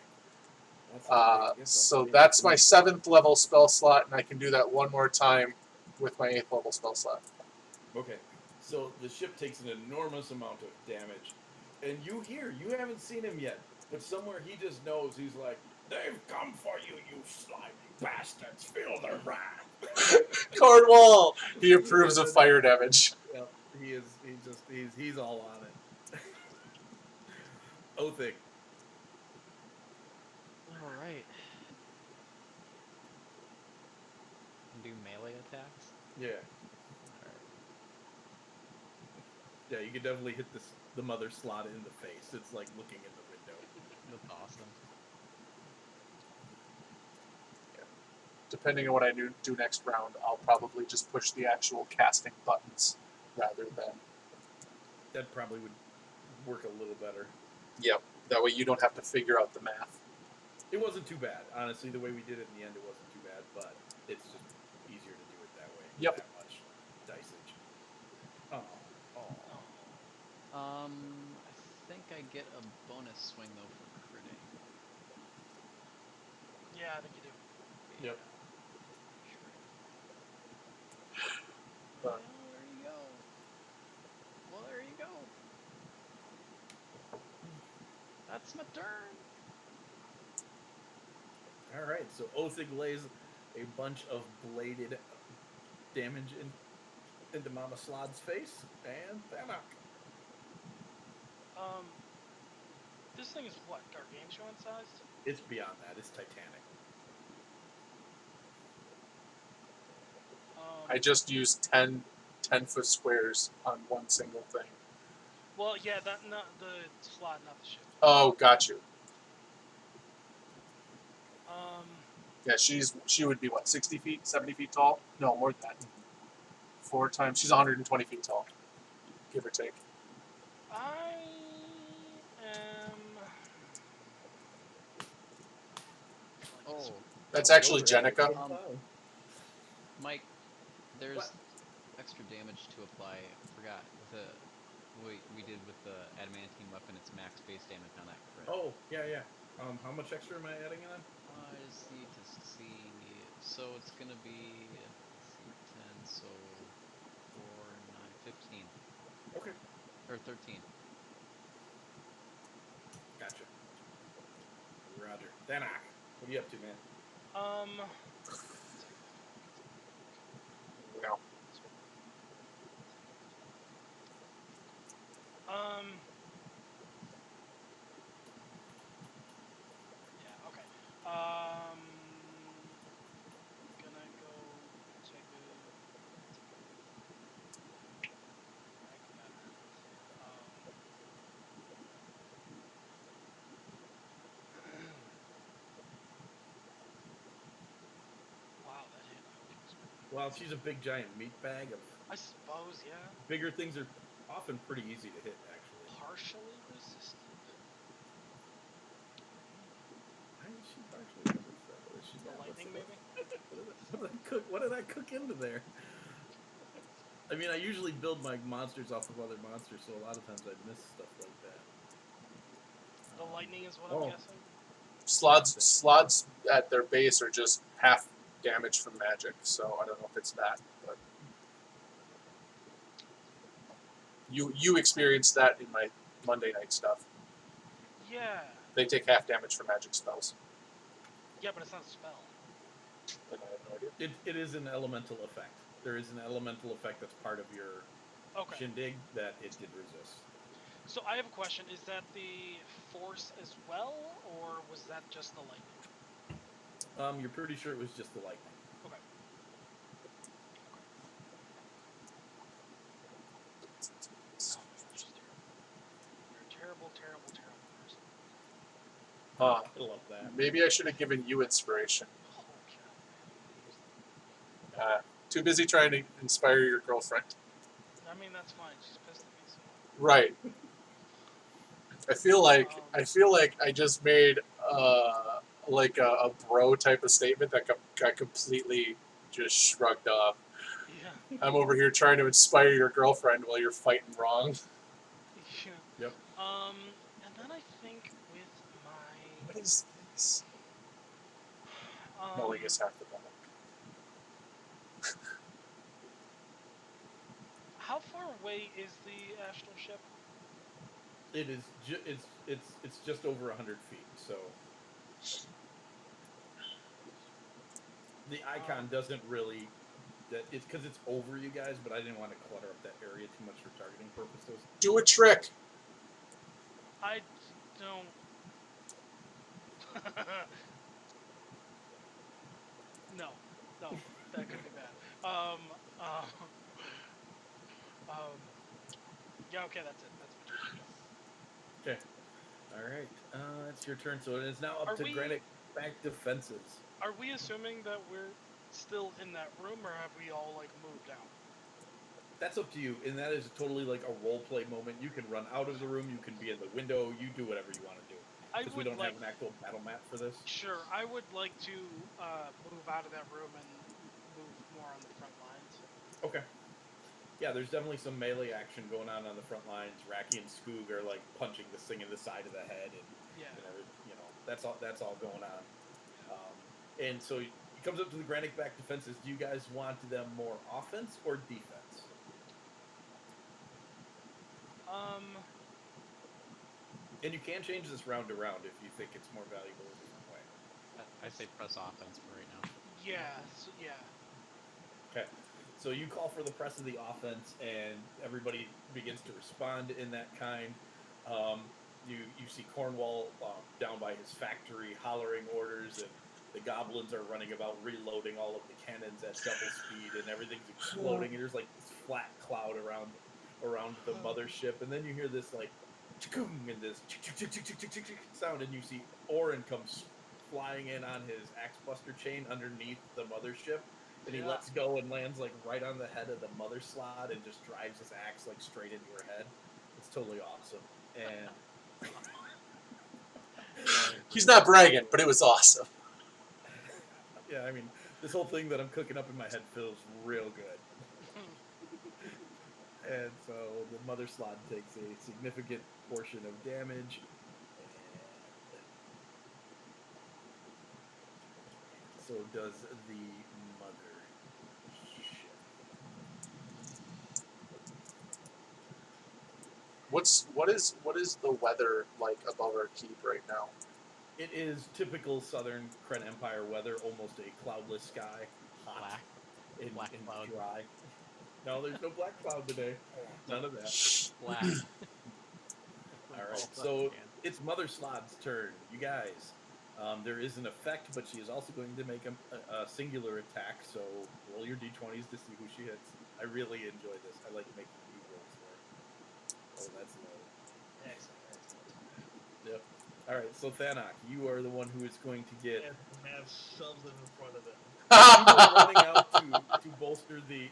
That's So that's my 7th level spell slot, and I can do that one more time with my 8th level spell slot. Okay, so the ship takes an enormous amount of damage, and you haven't seen him yet, but somewhere he just knows. He's like, "They've come for you, you slimy bastards! Feel their wrath." Cornwall! He approves of fire damage. Yeah, he's all on it. Othig. All right. Can do melee attacks. Yeah, All right. yeah, you could definitely hit the mother slot in the face. It's like looking in the window. That's awesome. Depending on what I do next round, I'll probably just push the actual casting buttons rather than. That probably would work a little better. Yep. That way you don't have to figure out the math. It wasn't too bad, honestly. The way we did it in the end, it wasn't too bad, but it's just easier to do it that way. Yep. That much dicage. Oh. I think I get a bonus swing though for critting. Yeah, I think you do. Yep. Well, there you go. Well, there you go. That's my turn. All right, so Othig lays a bunch of bladed damage into Mama Slod's face, and Thanak. This thing is what, gargantuan sized? It's beyond that. It's Titanic. I just used 10-foot squares on one single thing. Well, yeah, that not the slot, not the ship. Oh, got you. Um, Yeah, she would be, what, 60 feet, 70 feet tall? No, more than that. 4 times. She's 120 feet tall, give or take. I am. Oh, That's actually Jenica. Mike, there's What? extra damage to apply. I forgot with the we did with the adamantine weapon. It's max base damage on that crit. Oh, yeah. How much extra am I adding in? I just need to see. So it's gonna be let's see, 10. So 4, 9, 15, Okay. or 13. Gotcha. Roger. Thanak, what are you up to, man? No. Yeah. Okay. Gonna go take a. Wow, that hit. Well, she's a big giant meat bag. I suppose, yeah. Bigger things are often pretty easy to hit, actually. Partially resistant. Why is she partially resistant? What is she The got? lightning, maybe? What did I cook into there? I mean, I usually build my monsters off of other monsters, so a lot of times I miss stuff like that. The lightning is what Oh. I'm guessing. Slots at their base are just half damage from magic, so I don't know if it's that, but you experienced that in my Monday night stuff. Yeah. They take half damage from magic spells. Yeah, but it's not a spell. And I have no idea. It is an elemental effect. There is an elemental effect that's part of your Okay. shindig that it did resist. So I have a question. Is that the force as well, or was that just the lightning? You're pretty sure it was just the lightning. Okay. Oh my gosh, it's terrible. You're a terrible, terrible, terrible person. Huh. I love that. Maybe I should have given you inspiration. Oh god, man. Too busy trying to inspire your girlfriend. I mean, that's fine. She's pissed at me, so. Right. I feel like I just made like a bro type of statement that got completely just shrugged off. Yeah. I'm over here trying to inspire your girlfriend while you're fighting wrong. Yeah. Yep. And then I think with my What is this? No, I guess half the battle. How far away is the astral ship? It is it's just over 100 feet. So the icon doesn't really. It's because it's over you guys, but I didn't want to clutter up that area too much for targeting purposes. Do a trick. I don't. No, no, that could be bad. Um, yeah, okay, that's it. That's my turn. I'm done. Okay. All right. It's your turn. So it is now up Are to we- Granite back defenses. Are we assuming that we're still in that room, or have we all like moved out? That's up to you, and that is totally like a role play moment. You can run out of the room. You can be in the window. You do whatever you want to do. I Because we would don't like. have an actual battle map for this. Sure, I would like to move out of that room and move more on the front lines. Okay. Yeah, there's definitely some melee action going on the front lines. Raki and Skoog are like punching this thing in the side of the head, and Yeah. that's all going on. And so he comes up to the Granite back defenses. Do you guys want them more offense or defense? And you can change this round to round if you think it's more valuable a different way. I say press offense for right now. Yeah. Yeah. Okay. So you call for the press of the offense, and everybody begins to respond in that kind. You see Cornwall down by his factory hollering orders, and the goblins are running about reloading all of the cannons at double speed, and everything's exploding. And there's like this flat cloud around the mothership, and then you hear this like and this sound, and you see Orin comes flying in on his axe buster chain underneath the mothership. And he lets go and lands like right on the head of the mother slot and just drives his axe like straight into her head. It's totally awesome. And He's not bragging, but it was awesome. yeah, I mean, this whole thing that I'm cooking up in my head feels real good. And so the mother slot takes a significant portion of damage. And so does the mother. What is the weather like above our keep right now? It is typical Southern Kren Empire weather, almost a cloudless sky, hot Black. and Black cloud. dry. No, there's no black cloud today. None of that. Black. All right, so it's Mother Slod's turn. You guys, there is an effect, but she is also going to make a singular attack. So roll your d20s to see who she hits. I really enjoy this. I like making new rolls for it. Oh, that's low. Excellent. Yep. All right, so Thanak, you are the one who is going to get. And Mav shoves it in front of it. You are running out to bolster the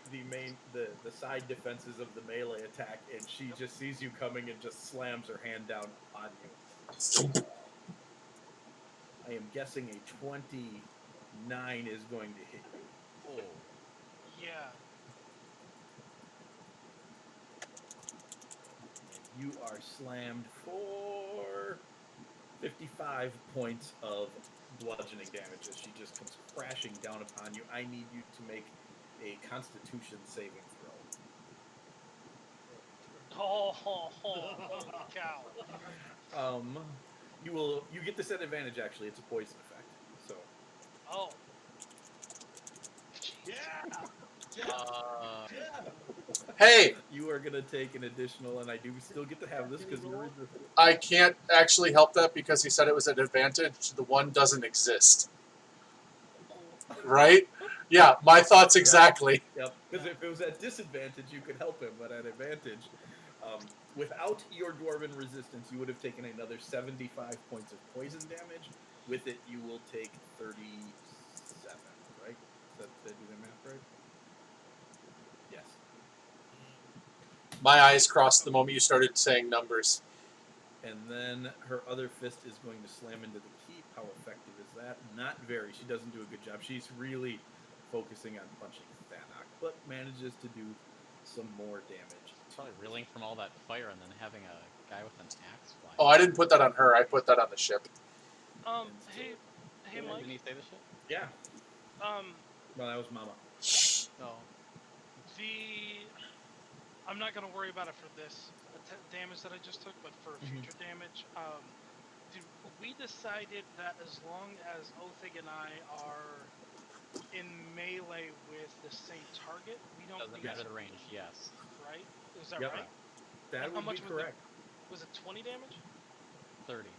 side defenses of the melee attack, and she just sees you coming and just slams her hand down on you. I am guessing a 29 is going to hit you. Oh. Yeah. And you are slammed for 55 points of bludgeoning damage as she just comes crashing down upon you. I need you to make a Constitution saving throw. Holy cow. You get this at advantage. Actually, it's a poison effect. So. Oh. Yeah. Hey, You are gonna take an additional, and I do still get to have this because you're. I can't actually help that because he said it was at advantage. The one doesn't exist. Right? Yeah, my thoughts exactly. Yep. Because if it was at disadvantage, you could help him, but at advantage, without your dwarven resistance, you would have taken another 75 points of poison damage. With it, you will take 37. Right? Did I do the math right? Yes. My eyes crossed the moment you started saying numbers. And then her other fist is going to slam into the keep. How effective is that? Not very. She doesn't do a good job. She's really focusing on punching Thanak, but manages to do some more damage. Probably reeling from all that fire and then having a guy with an axe fly. Oh, I didn't put that on her. I put that on the ship. Hey, Mike. Didn't he say the shit? Yeah. Well, that was Mama. No. I'm not gonna worry about it for this damage that I just took, but for future damage, did we decided that as long as Othig and I are in melee with the same target, we don't Doesn't need matter to, the range. Yes. right? Is that Yep. right? That And how would be much was the? correct. Was it 20 damage? 30.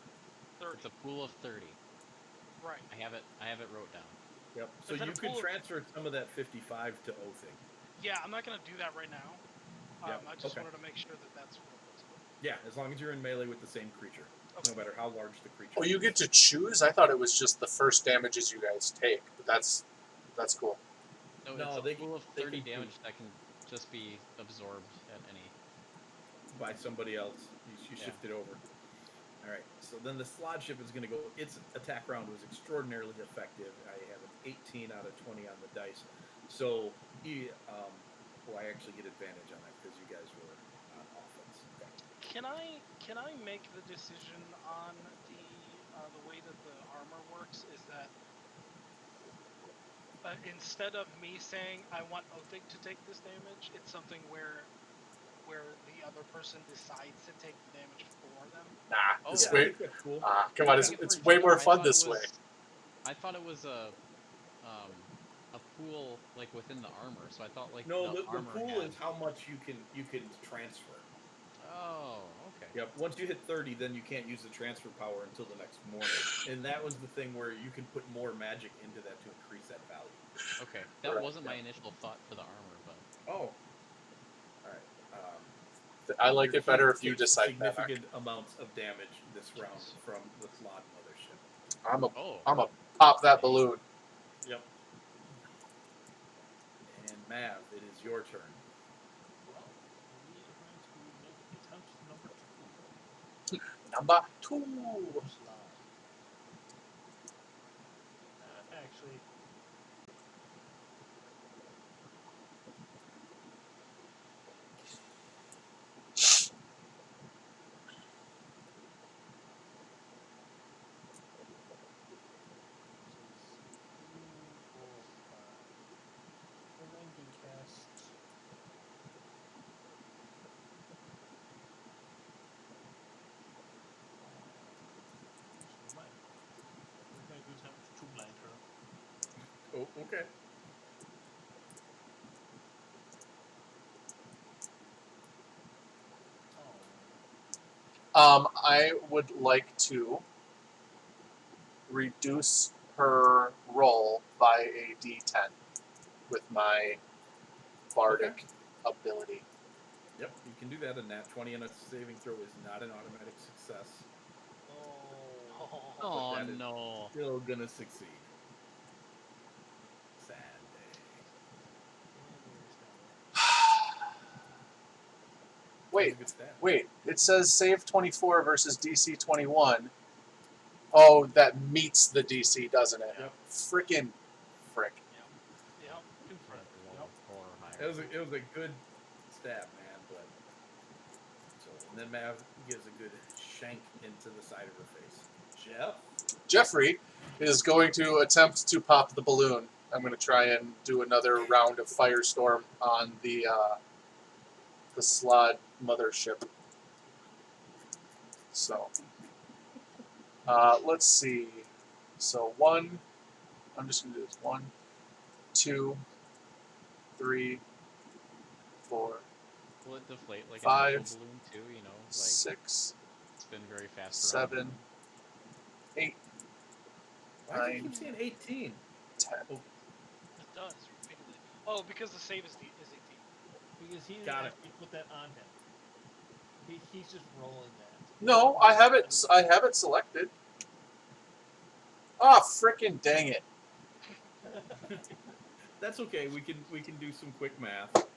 30. It's a pool of 30. Right. I have it wrote down. Yep. So Is that you a could pool of- transfer some of that 55 to Othing. Yeah, I'm not gonna do that right now. Yep, I just okay. wanted to make sure that that's what it was. Yeah, as long as you're in melee with the same creature, Okay. no matter how large the creature. Oh, you is. get to choose? I thought it was just the first damages you guys take. But that's cool. No, No, it's a they- pool of they 30 can damage that can just be absorbed at any. by somebody else. You Yeah. shift it over. All right. So then the slot ship is going to go. Its attack round was extraordinarily effective. I have an 18 out of 20 on the dice. So I actually get advantage on that because you guys were on offense. Okay. Can I make the decision on the way that the armor works? Is that instead of me saying I want Othig to take this damage, it's something where the other person decides to take the damage for them? Nah, Oh, it's Yeah, I way. think that's cool. Come on, Take it it's for way Jeff. more I fun thought this it way. was- I thought it was a pool like within the armor. So I thought like No, the the armor pool had... is how much you can transfer. Oh, okay. Yep. Once you hit 30, then you can't use the transfer power until the next morning. And that was the thing where you can put more magic into that to increase that value. Okay, that Right, wasn't my yeah. initial thought for the armor, but Oh. All right. I like Your it better key if you takes decide that. significant amounts of damage this round from the slot mothership. I'm a oh, pop that balloon. Yep. And Mav, it is your turn. Well, we are going to make attempt number 2. Number 2. Slide. Actually, we're going to cast. Never mind. We're going to attempt 2 blind her. Oh, okay. Oh. I would like to reduce her roll by a D10 with my bardic ability. Yep, you can do that. A nat 20 and a saving throw is not an automatic success. Oh. oh that is- no. Still gonna succeed. Sad day. Wait, That's a good stat. wait. It says save 24 versus DC 21. Oh, that meets the DC, doesn't it? Yep. Frickin' frick. Yep. Level 4 or higher. It was a good stab, man, but and then Mav gives a good shank into the side of her face. Jeff? Jeffrey is going to attempt to pop the balloon. I'm going to try and do another round of Firestorm on the Slod mothership. So, let's see. So I'm just going to do this. 1, 2, 3, 4, Will it deflate like 5, a normal balloon too? You know, like 6, spin very fast. around 7, 8, Why do you 9, keep saying 18? 10. It does repeatedly. Oh, because the save is 18. Because he didn't Got it. actually put that on him. He's just rolling that. No, I have it selected. Ah, frickin' dang it. That's okay. We can do some quick math,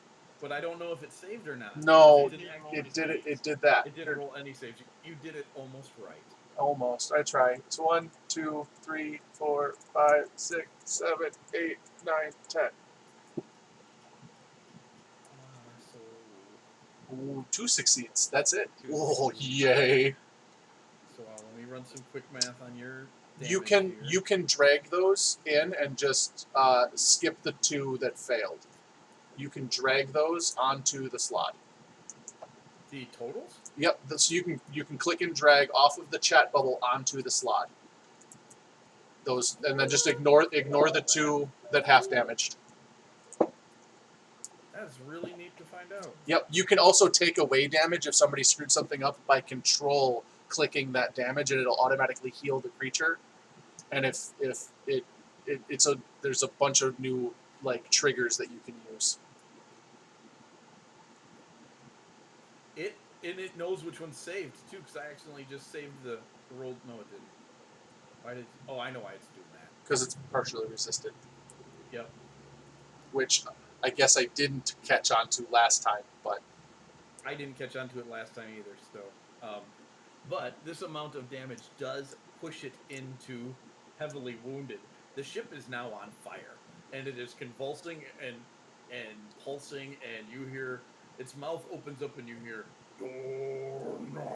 but I don't know if it saved or not. No, It didn't actually it did it. save. It did that. It didn't roll any saves. You did it almost right. Almost. I tried. It's 1, 2, 3, 4, 5, 6, 7, 8, 9, 10. So Ooh, 2 succeeds. That's it. Two Oh, succeeds. yay! let me run some quick math on your. You damage here. you can drag those in and just skip the 2 that failed. You can drag those onto the slot. The totals? Yep. So you can click and drag off of the chat bubble onto the slot. Those, and then just ignore the two that half damaged. That's really neat to find out. Yep. You can also take away damage if somebody screwed something up by control clicking that damage, and it'll automatically heal the creature. And if it's a there's a bunch of new like triggers that you can use. It knows which one's saved too, because I accidentally just saved the rolled. No, it didn't. Why did? Oh, I know why it's doing that. Because it's partially resisted, Yep. which I guess I didn't catch on to last time, but I didn't catch on to it last time either. So, but this amount of damage does push it into heavily wounded. The ship is now on fire, and it is convulsing and pulsing, and you hear its mouth opens up, and you hear Doorknob.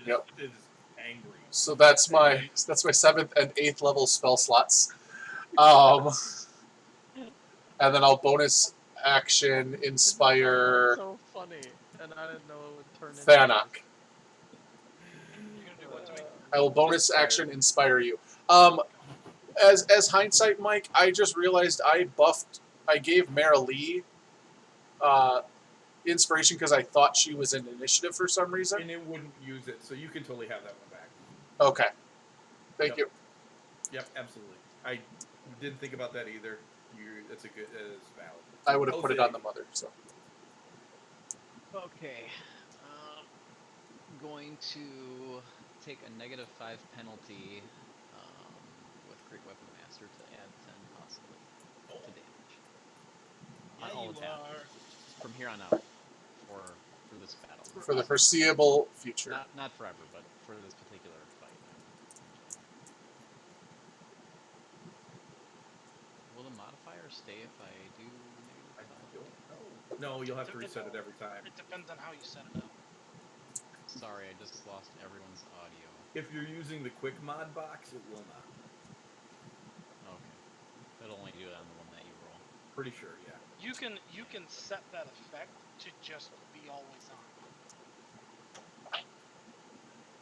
Yep. It is angry. so that's my 7th and 8th level spell slots. And then I'll bonus action inspire So funny, and I didn't know it would turn into Thanak. You're gonna do what to me? I will bonus action inspire you. As hindsight, Mike, I just realized I gave Mara Lee inspiration because I thought she was in initiative for some reason. And it wouldn't use it, so you can totally have that one back. Okay. Thank Yep. you. Yep, absolutely. I didn't think about that either. That is valid. I would have put it on the mother, so. Okay. Going to take a -5 penalty with Great Weapon Master to add 10 possibly to damage. On all attacks. From here on out. For this battle. For the foreseeable future. Not forever, but for this particular fight. Will the modifier stay if I do I don't know. No, you'll have to reset it every time. It depends on how you set it up. Sorry, I just lost everyone's audio. If you're using the quick mod box, it will not. Okay. It'll only do it on the one that you roll. Pretty sure, yeah. You can set that effect to just be always on.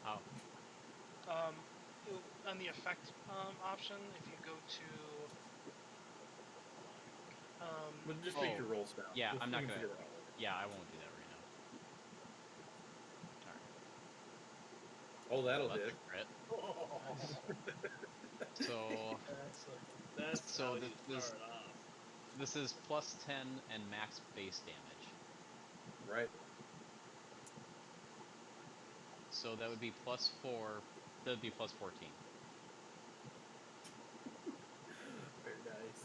How? On the effect option, if you go to But just make your rolls down. Yeah, I'm not we can gonna. figure it out. Yeah, I won't do that right now. Oh, that'll That's hit. a crit. So That's So how th- you this- start off. this is +10 and max base damage. Right. So that would be +4. That would be +14. Very nice.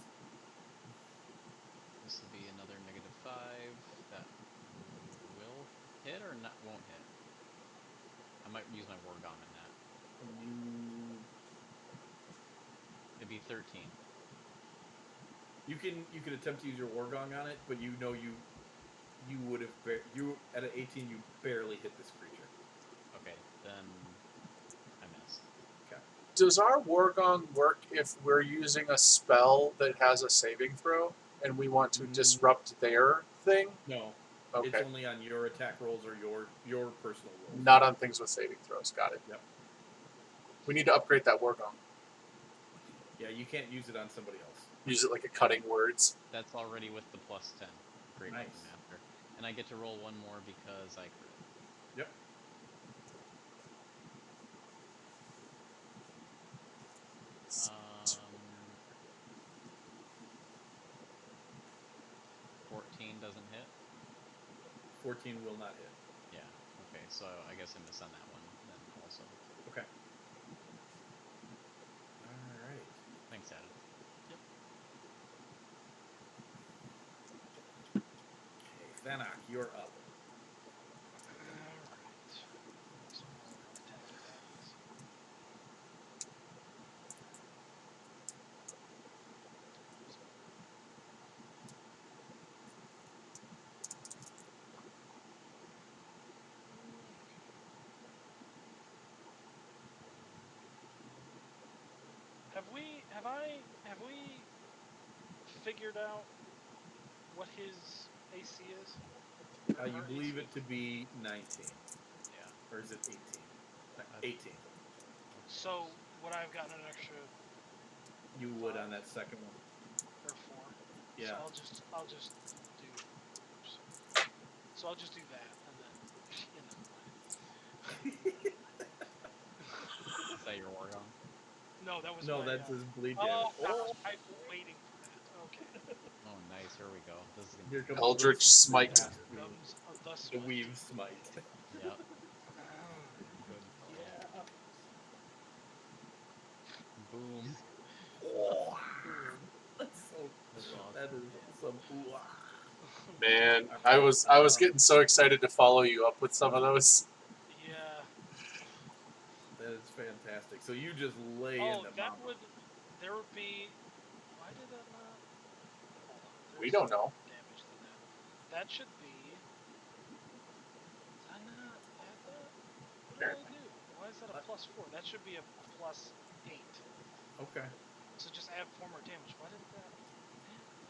This will be another -5. That will hit or not? Won't hit. I might use my war gong in that. It'd be 13. You can attempt to use your war gong on it, but you know you would have at an 18 you barely hit this creature. Okay, then I missed. Okay. Does our War Gong work if we're using a spell that has a saving throw and we want to disrupt their thing? No. Okay. It's only on your attack rolls or your personal rolls. Not on things with saving throws. Got it. Yep. We need to upgrade that War Gong. Yeah, you can't use it on somebody else. Use it like a cutting words. That's already with the +10. Great Nice. Weapon Master. And I get to roll one more because I crit. Yep. Um, 14 doesn't hit? 14 will not hit. Yeah. Okay, so I guess I miss on that one then also. Okay. Alright. Thanks, Adam. Okay, Thanak, you're up. Have we figured out what his AC is? You believe it to be 19, Yeah. or is it 18? I- 18. So would I have gotten an extra You would on 5 that second one. or 4? So Yeah. I'll just do. Oops. So I'll just do that, and then never mind. Is that your war gong? No, that was No, my. that's his bleed Oh damage. gosh, I've been waiting for that. Okay. Oh, nice. Here we go. This is gonna Here be comes good. Eldritch the Smite. fantastic Here comes the the smite. weave smite. Yep. Good call. Yeah. Boom. Oh, that's so. That's awesome. That is some ooh. Man, I was getting so excited to follow you up with some of those. Yeah. That is fantastic. So you just lay Oh, into that Mama. would. There would be. Why did that not? Hold on. We There's don't know. more damage than that. That should be. Did I not add that? What did I Apparently. do? Why is that a What? +4? That should be a +8. Okay. So just add 4 more damage. Why didn't that?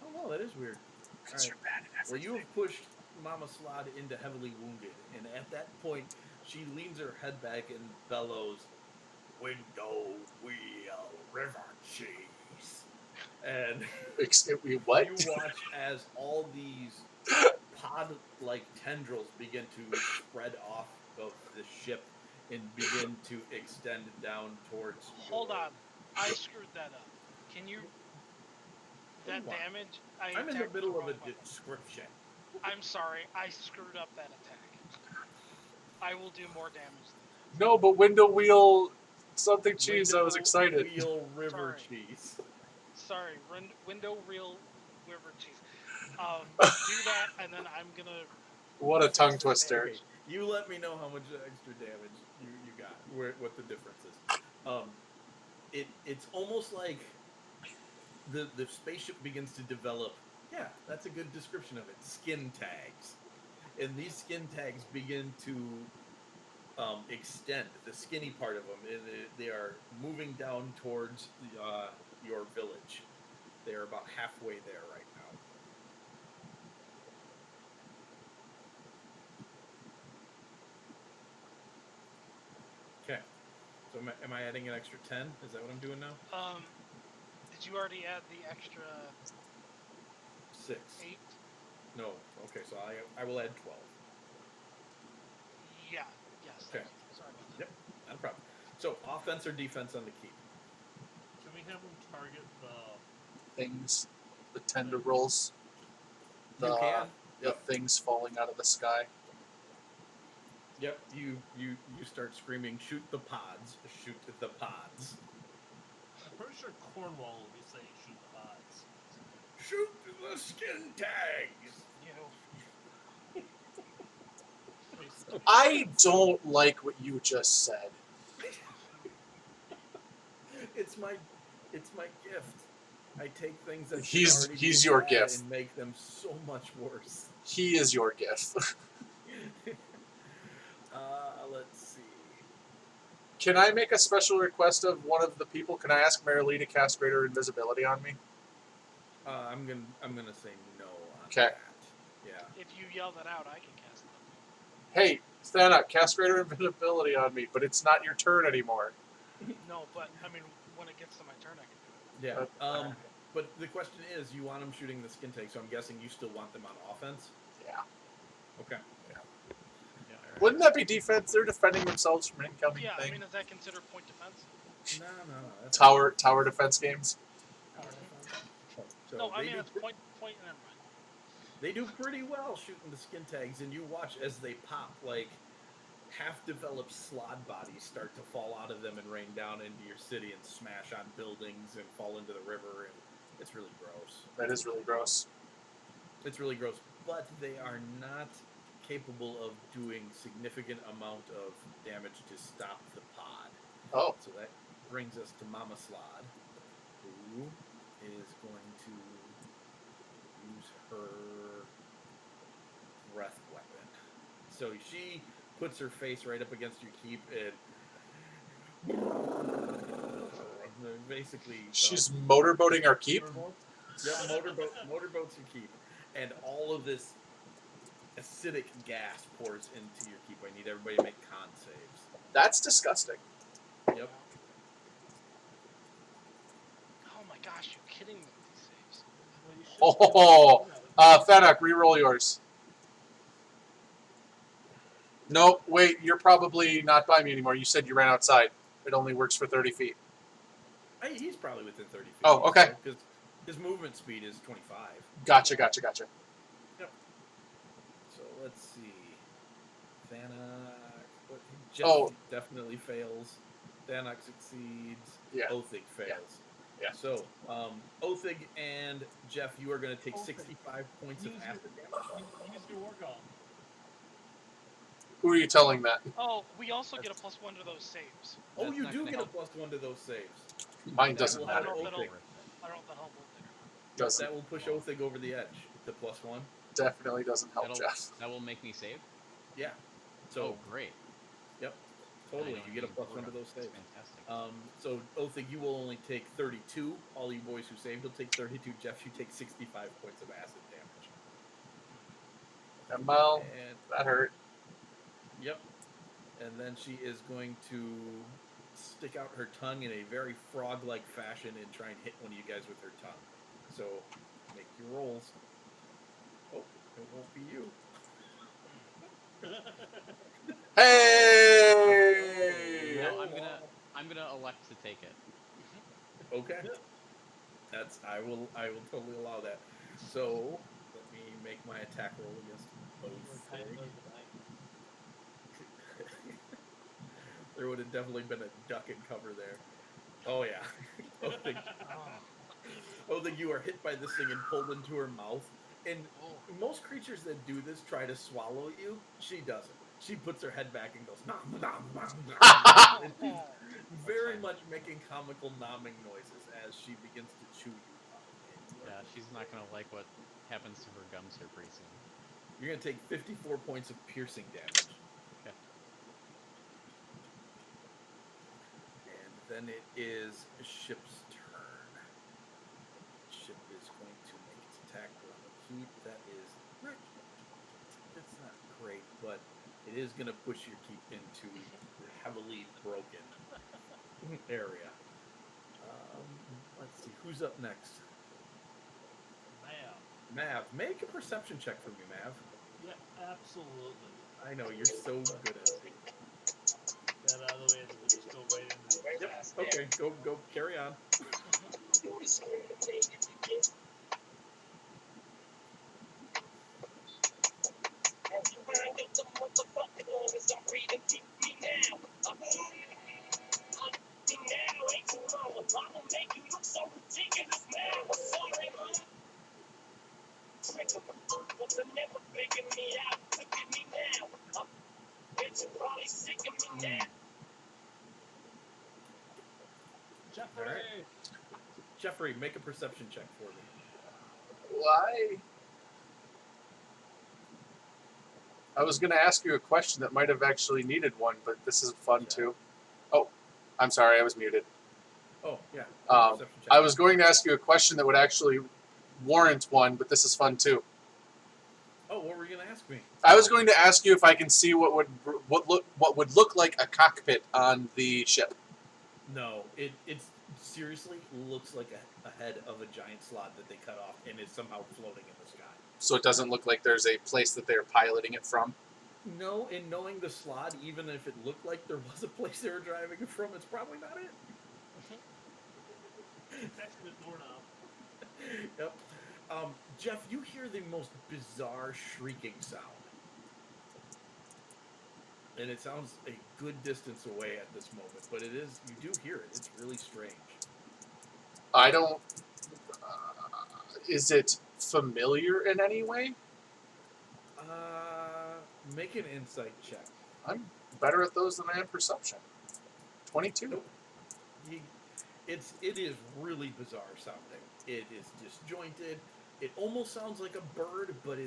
Oh no, that is weird. Because Alright. you're bad at Well, you everything. have pushed Mama Slod into heavily wounded, and at that point, she leans her head back and bellows, "Window wheel river cheese," and What? you watch as all these pod-like tendrils begin to spread off of the ship and begin to extend down towards. Hold on. I screwed that up. Can you? That What? damage. I I'm in the attacked with the middle of wrong a weapon. description. I'm sorry. I screwed up that attack. I will do more damage than that. No, but window wheel something cheese. I was Window excited. wheel river Sorry. cheese. Sorry. Window reel river cheese. Do that, and then I'm gonna. What a fix tongue this twister. Okay, damage. you let me know how much extra damage you got, what the difference is. It's almost like the spaceship begins to develop. Yeah, that's a good description of it. Skin tags, and these skin tags begin to extend the skinny part of them. And they are moving down towards your village. They are about halfway there right now. Okay. So am I adding an extra 10? Is that what I'm doing now? Did you already add the extra 6. 8? No. Okay, so I will add 12. Yeah. Yes. Okay. Thank you. Sorry about that. Yep. Not a problem. So offense or defense on the keep? Can we have them target the? Things, the tendrils, You can. the things falling out of the sky. Yep. You start screaming, "Shoot the pods! Shoot the pods!" I'm pretty sure Cornwall will be saying shoot the pods. Shoot the skin tags! You. Basically. I don't like what you just said. It's my gift. I take things that He's- should already he's be your bad gift. and make them so much worse. He is your gift. Let's see. Can I make a special request of one of the people? Can I ask Mary Lee to cast Greater Invisibility on me? I'm gonna say no on 'Kay. that. Yeah. If you yell that out, I can cast it. Hey, stand up, cast Greater Invisibility on me, but it's not your turn anymore. No, but I mean, when it gets to my turn, I can do it. Yeah. But the question is, you want them shooting the skin tag, so I'm guessing you still want them on offense. Yeah. Okay. Yeah. Wouldn't that be defense? They're defending themselves from an incoming Yeah, thing. I mean, is that considered point defense? No. That's Tower defense games. So No, I they mean do it's point. Never mind. they do pretty well shooting the skin tags, and you watch as they pop like half-developed slod bodies start to fall out of them and rain down into your city and smash on buildings and fall into the river, and it's really gross. That is really gross. It's really gross, but they are not capable of doing significant amount of damage to stop the pod. Oh. So that brings us to Mama Slod, who is going to use her breath weapon. So she puts her face right up against your keep and basically She's motorboating our keep? Yep, motorboats your keep, and all of this acidic gas pours into your keep. I need everybody to make con saves. That's disgusting. Yep. Oh my gosh, you kidding me with these saves? Well, you should Oh, Fennec, reroll yours. Nope, wait, you're probably not by me anymore. You said you ran outside. It only works for 30 feet. He's probably within 30 feet. Oh, okay. Because his movement speed is 25. Gotcha. Yep. So let's see. Thanak. Jeff definitely fails. Thanak succeeds. Yeah. Othig fails. Yeah. So, Othig and Jeff, you are going to take 65 points of acid damage. Use your war call. Who are you telling that? Oh, we also get a +1 to those saves. Oh, That's you not do gonna get a help. +1 to those saves. Mine That doesn't will matter. help That'll- Othig. I don't know if that helps or not. Doesn't. That will push Othig over the edge. The +1. Definitely doesn't help, Jeff. That will make me save. Yeah. So, Oh, great. yep. I Totally. don't You get a need +1 to Doorknob. those That's saves. fantastic. So Othig, you will only take 32. All you boys who saved will take 32. Jeff, you take 65 points of acid damage. And Mel, And that hurt. yep. And then she is going to stick out her tongue in a very frog-like fashion and try and hit one of you guys with her tongue. So make your rolls. Oh, it won't be you. Hey! No, I'm gonna elect to take it. Okay. I will totally allow that. So let me make my attack roll against Othig. There would have definitely been a duck and cover there. Oh yeah. Othig, you are hit by this thing and pulled into her mouth. And most creatures that do this try to swallow you. She doesn't. She puts her head back and goes nom nom nom nom. And she's very fine. much making comical nomming noises as she begins to chew you up. Yeah, she's not gonna like what happens to her gums here pretty soon. You're gonna take 54 points of piercing damage. Okay. And then it is Ship's turn. Ship is going to make its attack on the keep. That is right. That's not great, but it is going to push your keep into the heavily broken area. Let's see, who's up next? Mav, make a perception check for me, Mav. Yeah, absolutely. I know, you're so good at it. That out of the way, and we'll just go right into the Yep, okay, go, carry on. Jeffrey! All right. Jeffrey, make a perception check for me. Why? I was going to ask you a question that might have actually needed one, but this is fun too. Oh, I'm sorry, I was muted. Oh, yeah. I was going to ask you a question that would actually warrant one, but this is fun too. Oh, what were you going to ask me? I was going to ask you if I can see what would look like a cockpit on the ship. No, it seriously looks like a head of a giant slot that they cut off and is somehow floating in the sky. So it doesn't look like there's a place that they're piloting it from? No, in knowing the slot, even if it looked like there was a place they were driving it from, it's probably not it. That's the doorknob. Yep. Jeff, you hear the most bizarre shrieking sound. And it sounds a good distance away at this moment, but you do hear it. It's really strange. I don't... is it familiar in any way? Make an insight check. I'm better at those than I am perception. 22. Nope. It is really bizarre sounding. It is disjointed. It almost sounds like a bird, but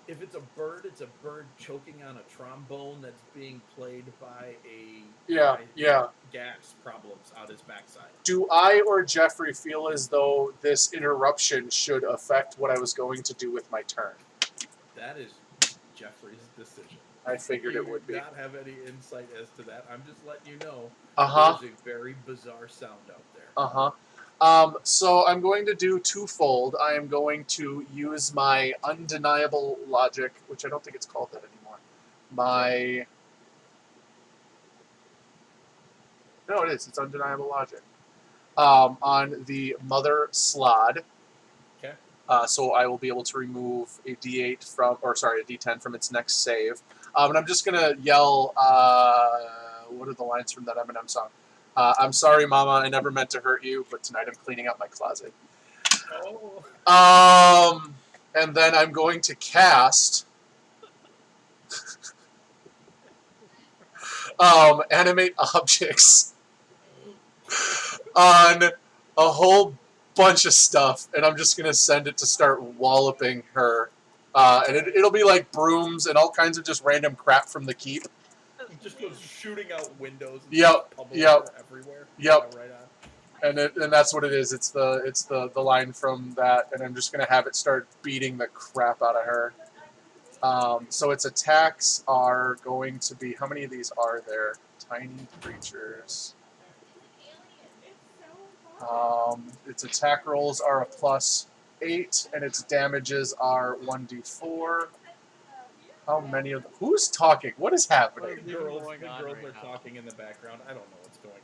if it's a bird choking on a trombone that's being played by gas problems out his backside. Do I or Jeffrey feel as though this interruption should affect what I was going to do with my turn? That is Jeffrey's decision. I figured You it would do be. not have any insight as to that. I'm just letting you know Uh-huh. there's a very bizarre sound out there. Uh-huh. So I'm going to do twofold. I am going to use my undeniable logic, which I don't think it's called that anymore. My... No, it is. It's undeniable logic. On the mother slot. Okay. So I will be able to remove a D8 from, or sorry, a D10 from its next save. And I'm just gonna yell, what are the lines from that Eminem song? I'm sorry, Mama, I never meant to hurt you, but tonight I'm cleaning out my closet. Oh. And then I'm going to cast animate objects on a whole bunch of stuff, and I'm just gonna send it to start walloping her. And it'll be like brooms and all kinds of just random crap from the keep. It just goes shooting out windows and Yep, just pummeling yep, her everywhere. yep. Yeah, right on. And that's what it is. It's the line from that, and I'm just gonna have it start beating the crap out of her. So its attacks are going to be, how many of these are there? Tiny creatures. Its attack rolls are a +8, and its damages are 1d4. How many of them? Who's talking? What is happening? What is even going on girls right are now? talking in the background. I don't know what's going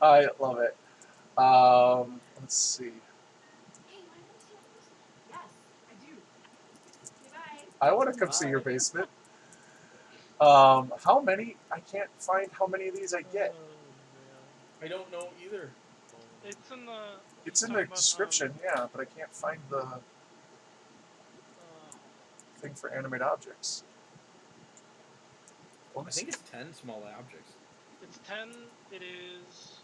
on. I love it. Let's see. I want to come see your basement. How many? I can't find how many of these I get. I don't know either. It's in the. It's he's in the talking about, description, yeah, but I can't find the thing for animate objects. I think it's 10 small objects. It's 10. It is.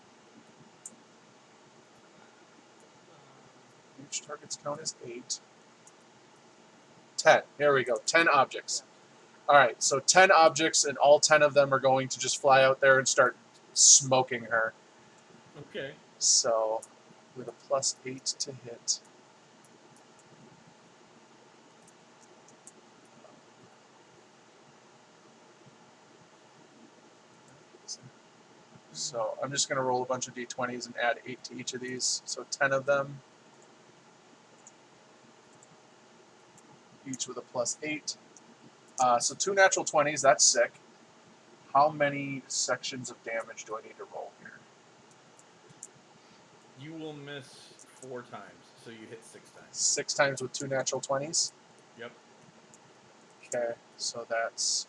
Each target's count is 8. 10. Here we go. 10 objects. All right, so 10 objects, and all 10 of them are going to just fly out there and start smoking her. Okay. So, with a +8 to hit. So, I'm just going to roll a bunch of d20s and add 8 to each of these. So, 10 of them. Each with a +8. So 2 natural 20s, that's sick. How many sections of damage do I need to roll here? You will miss 4 times, so you hit 6 times. 6 times with 2 natural 20s? Yep. Okay, so that's...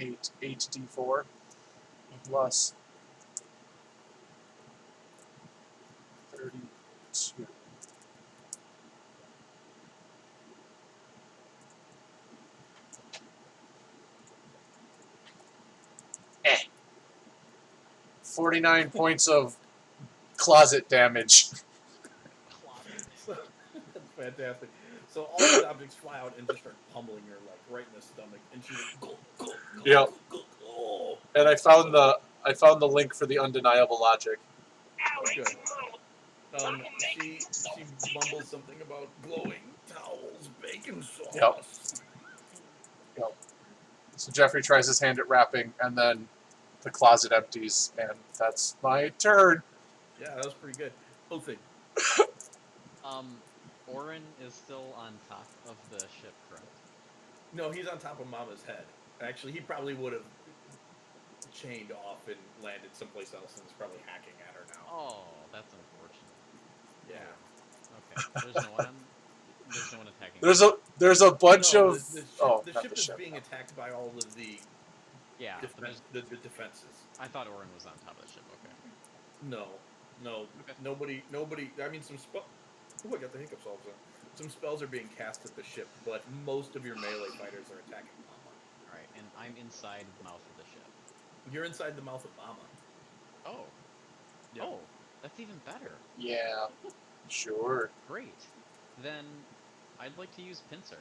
Eight d4 plus 32. Eh. 49 points of closet damage. That's fantastic. So all these objects fly out and just start pummeling her, like right in the stomach, and she's like, go, go, go, Yep. go, go, go. And I found the link for the undeniable logic. Good. She mumbles something about glowing towels, bacon sauce. Yep. So Jeffrey tries his hand at rapping, and then the closet empties, and that's my turn. Yeah, that was pretty good. Oathing. Orin is still on top of the ship, correct? No, he's on top of Mama's head. Actually, he probably would have chained off and landed someplace else and is probably hacking at her now. Oh, that's unfortunate. Yeah. Okay. There's no one attacking. There's a bunch No, of the ship is being attacked by all of the the defenses. I thought Orin was on top of the ship. Okay. No, Okay. nobody. I mean, some spell. Oh, I got the hiccups all of a sudden. Some spells are being cast at the ship, but most of your melee fighters are attacking Mama. All right, and I'm inside the mouth of the ship. You're inside the mouth of Mama. Oh. Yep. Oh, that's even better. Yeah, sure. Great. Then I'd like to use pincer.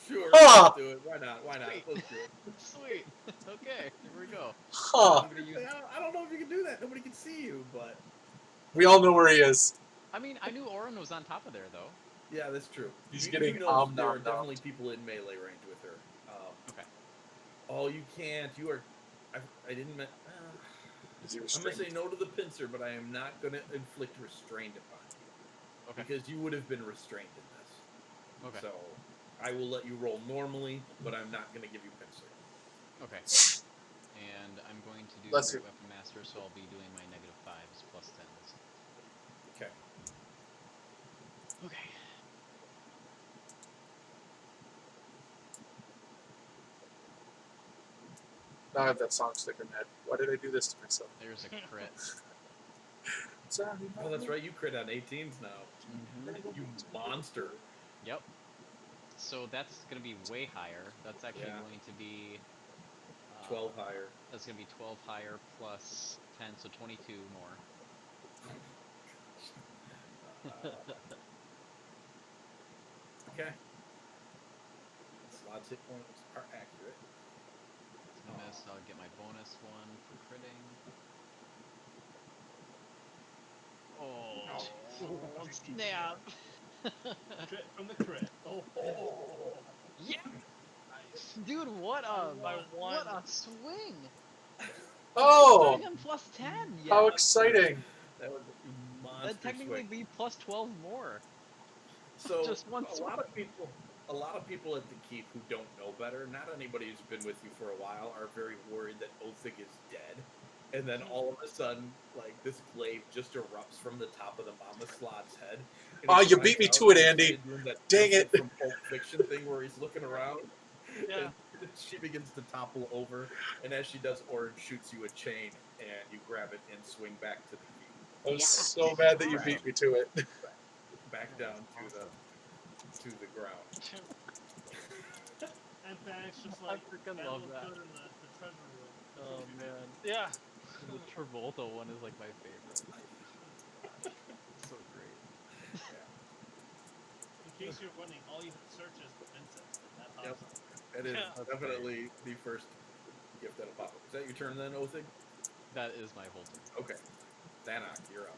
Sure, Huh. let's do it. Why not? Why not? Sweet. Let's do it. Sweet. Okay, here we go. Huh. I'm gonna use. I don't know if you can do that. Nobody can see you, but We all know where he is. I mean, I knew Orin was on top of there though. yeah, that's true. He's you getting know there nom are definitely nommed. people in melee range with her. Okay. Oh, you can't. You are. I didn't. Is he I'm gonna say restrained? no to the pincer, but I am not gonna inflict restraint upon you Okay. because you would have been restrained in this. Okay. So I will let you roll normally, but I'm not gonna give you pincer. Okay. And I'm going to do Bless Great you. Weapon Master, so I'll be doing my -5s plus 10s. Okay. Okay. Now I have that song stuck in my head. Why did I do this to myself? There's a crit. Sorry, Oh, that's right. You crit on 18s now. Mm-hmm. You monster. Yep. So that's gonna be way higher. That's actually Yeah. going to be 12 higher. That's gonna be 12 higher plus 10, so 22 more. Okay. Slot's hit points are accurate. It's gonna miss. I'll get my bonus one for critting. Oh, snap! Crit from the crit. Oh. Yeah, Nice. dude, what a By one. what a swing! Oh, Not even plus 10 how yet. exciting! That was a monster That'd technically swing. be plus 12 more. So Just one a lot of people at the keep who don't know better, not anybody who's been with you for a while, are very worried that Othig is dead. And then all of a sudden, like this glaive just erupts from the top of the Mama Slot's head. And Oh, he you flies beat me out to it, and he's Andy. kinda doing that Dang pencil it. from Pulp Fiction thing where he's looking around. Yeah. And she begins to topple over. And as she does, Orin shoots you a chain, and you grab it and swing back to the keep. I was Yes. so mad that you Awesome. beat me to it. Back That was down awesome. to the ground. And Thanks just I like freaking that love looked that. good in the treasure room. Oh man, Yeah. the Travolta one is like my favorite. So great. In case you're wondering, all you have to search is Vincent, and that Yep. pops up. That is Yeah. That's definitely the first gift that'll pop up. Is that your turn then, Othig? That is my whole turn. Okay. Thanak, you're up.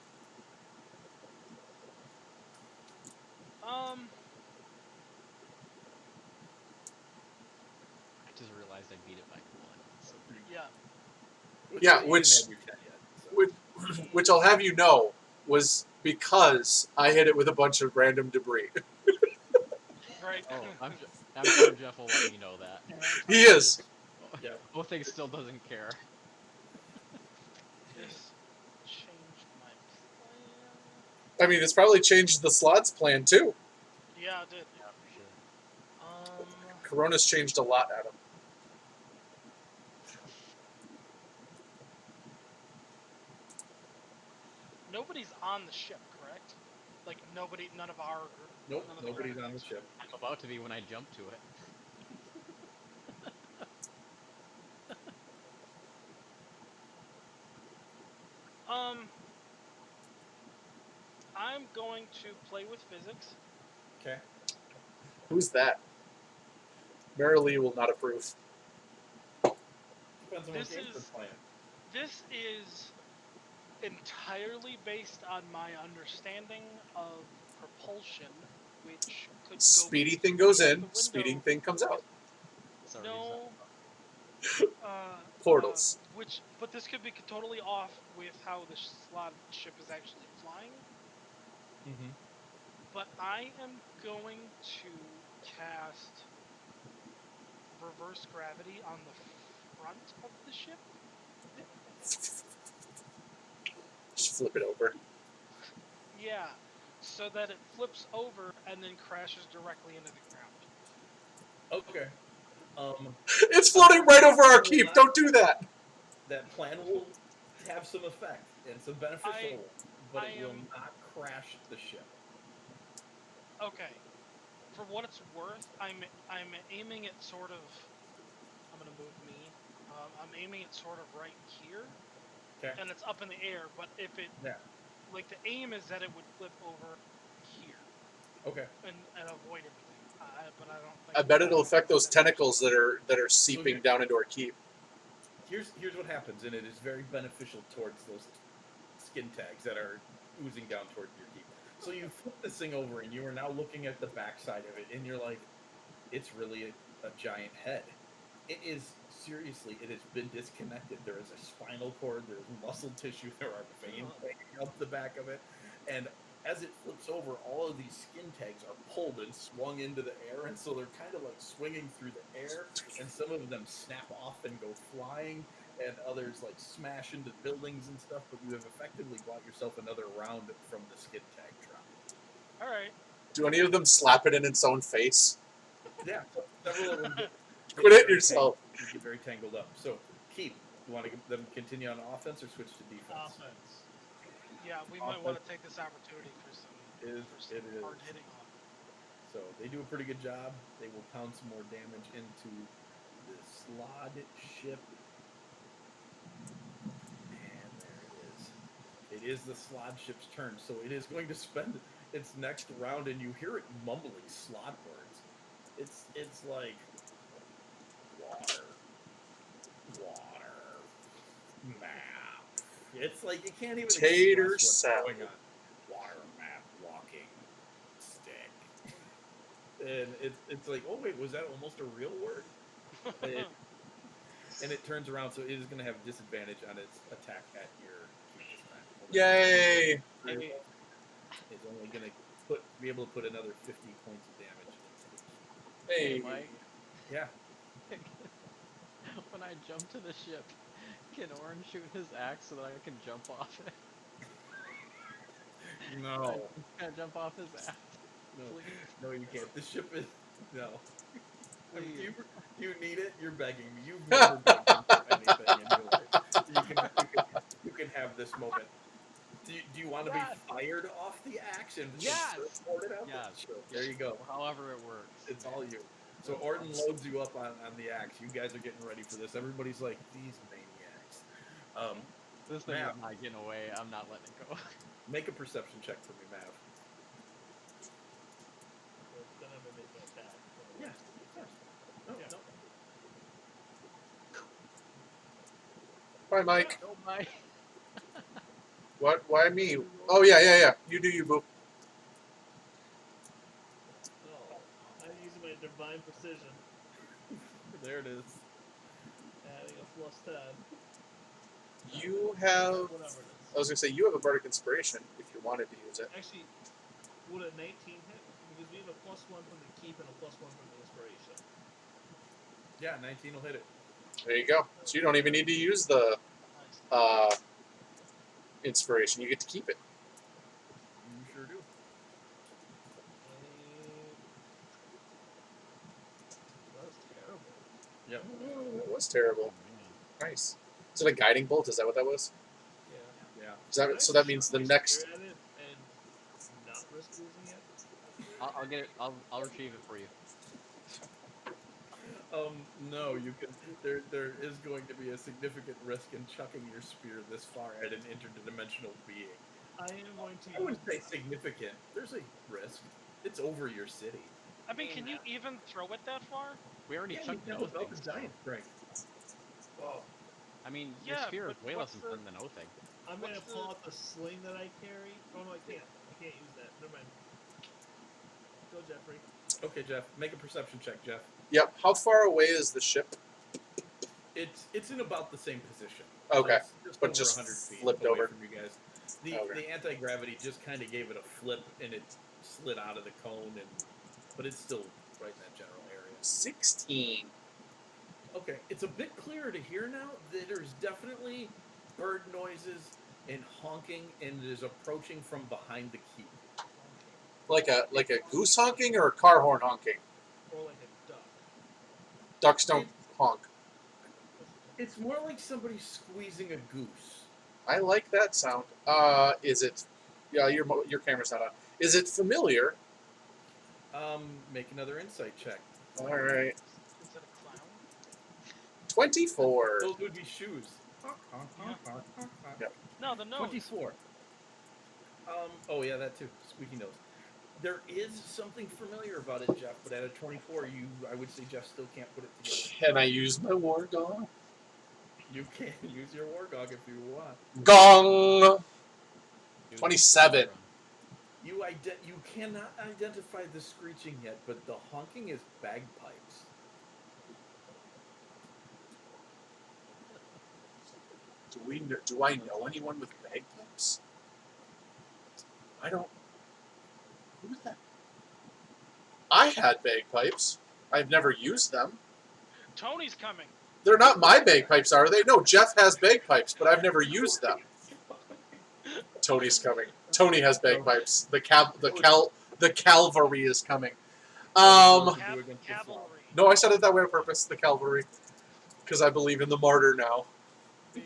I just realized I beat it by 1. That's so great. Yeah. Yeah, You which- didn't have your 10 yet. So. Which I'll have you know was because I hit it with a bunch of random debris. Right. Oh, I'm sure Jeff will let me know that. He is. Yeah. Othig still doesn't care. This changed my plan. I mean, it's probably changed the slots plan too. Yeah, it did. Yeah, for sure. Corona's changed a lot, Adam. Nobody's on the ship, correct? Like nobody, none of our group. Nope, none of the nobody's on the Renegades. ship. I'm about to be when I jump to it. I'm going to play with physics. Okay. Who's that? Marilee will not approve. Depends on what This game's been is playing. this is entirely based on my understanding of propulsion, which could Speedy go thing goes completely out in, the window. speeding thing comes out. Sorry, No. Portals. But this could be totally off with how the slot ship is actually flying. Mm-hmm. But I am going to cast reverse gravity on the front of the ship. Just flip it over. Yeah, so that it flips over and then crashes directly into the ground. Okay. It's floating right over our keep. Don't do that. That plan will have some effect and some beneficial, but it will not crash the ship. Okay. For what it's worth, I'm aiming it sort of. I'm gonna move me. I'm aiming it sort of right here, Okay. and it's up in the air. But if it, Yeah. like the aim is that it would flip over here Okay. and avoid everything. But I don't think. I bet it'll affect those that- tentacles that are seeping down into our keep. Here's what happens, and it is very beneficial towards those skin tags that are oozing down toward your keep. So you flip this thing over, and you are now looking at the backside of it, and you're like, it's really a giant head. It is, seriously, it has been disconnected. There is a spinal cord, there's muscle tissue, there are veins hanging up the back of it, and as it flips over, all of these skin tags are pulled and swung into the air, and so they're kind of like swinging through the air, and some of them snap off and go flying, and others like smash into buildings and stuff, but you have effectively bought yourself another round from the skin tag drop. All right. Do any of them slap it in its own face? Yeah, several of them Quit it yourself. They get very tangled up. So, keep. You want them continue on offense or switch to defense? Offense. Yeah, we might want to take this opportunity for some It is. hard hitting on. So they do a pretty good job. They will pound some more damage into the slod ship. And there it is. It is the slod ship's turn, so it is going to spend its next round, and you hear it mumbling slod words. It's like water, map. It's like you can't even Tater express what's salad. going on. Water map, walking stick. And it's like, oh wait, was that almost a real word? And it turns around, so it is going to have disadvantage on its attack at your keep this time. Yay! Hey, It's only going to be able to put another 50 points of damage into Hey, hey, Mike. Yeah. When I jump to the ship, can Orin shoot his axe so that I can jump off it? No. Can I jump off his axe? No. Please, No, you can't. The ship is... No. I mean, please. you need it, you're begging me. You've never begged me for anything in your life. You can have this moment. Do you want to Yes! be fired off the action? Yes! Hold it out? Yes. Sure. There you go. However it works. It's all you. So Orton loads you up on the axe. You guys are getting ready for this. Everybody's like, these maniacs. This thing Mav, is not getting away. I'm not letting it go. make a perception check for me, Mav. Then I'm gonna make an attack. Yeah, of course. No, Yeah. no. bye, Mike. Oh my. What? Why me? Oh yeah. You do you, boo. Oh, I'm using my divine precision, There it is. adding a plus 10. You have. Whatever it I was gonna say you have a bardic inspiration if you wanted to use it. is. Actually, would a 19 hit? Because we have a +1 from the keep and a +1 from the inspiration. Yeah, 19 will hit it. There you go. So you don't even need to use the inspiration. You get to keep it. You sure do. That was terrible. Yep. Oh, that was terrible. Nice. Is it a guiding bolt? Is that what that was? Yeah. Yeah. Is that, so that means the next. At it and not risk losing it? I'll get it. I'll retrieve it for you. No, you can. There is going to be a significant risk in chucking your spear this far at an interdimensional being. I am going to. I wouldn't say significant. There's a risk. It's over your city. I mean, can you even throw it that far? We already Yeah, chucked you no know about things. the giant strength. Oh, I mean, your Yeah, sphere is but way less what's the- than the no thing. I'm going to What's pull the- out the sling that I carry. Oh, no, I can't. I can't use that. Never mind. Go, Jeffrey. Okay, Jeff, make a perception check, Jeff. Yep. How far away is the ship? It's in about the same position. Okay, So it's but over just 100 feet flipped away over. from you guys. Okay. The anti-gravity just kind of gave it a flip and it slid out of the cone, but it's still right in that general area. 16. Okay, it's a bit clearer to hear now. There's definitely bird noises and honking, and it is approaching from behind the keep. Like a goose honking or a car horn honking? Or like a duck. Ducks don't honk. It's more like somebody squeezing a goose. I like that sound. Is it? Yeah, your camera's not on. Is it familiar? Make another insight check. All right. Is it a clown? 24. Those would be shoes. Yep. No, the nose. 24. Oh yeah, that too. Squeaky nose. There is something familiar about it, Jeff, but at a 24, I would say Jeff still can't put it together. Can I use my war gong? You can use your Wargog if you want. Gong! Dude, 27. You cannot identify the screeching yet, but the honking is bagpipes. Do I know anyone with bagpipes? I don't. Who's that? I had bagpipes. I've never used them. Tony's coming. They're not my bagpipes, are they? No, Jeff has bagpipes, but I've never used them. Tony's coming. Tony has bagpipes. The cavalry is coming. Cavalry. No, I said it that way on purpose. The cavalry, because I believe in the martyr now. The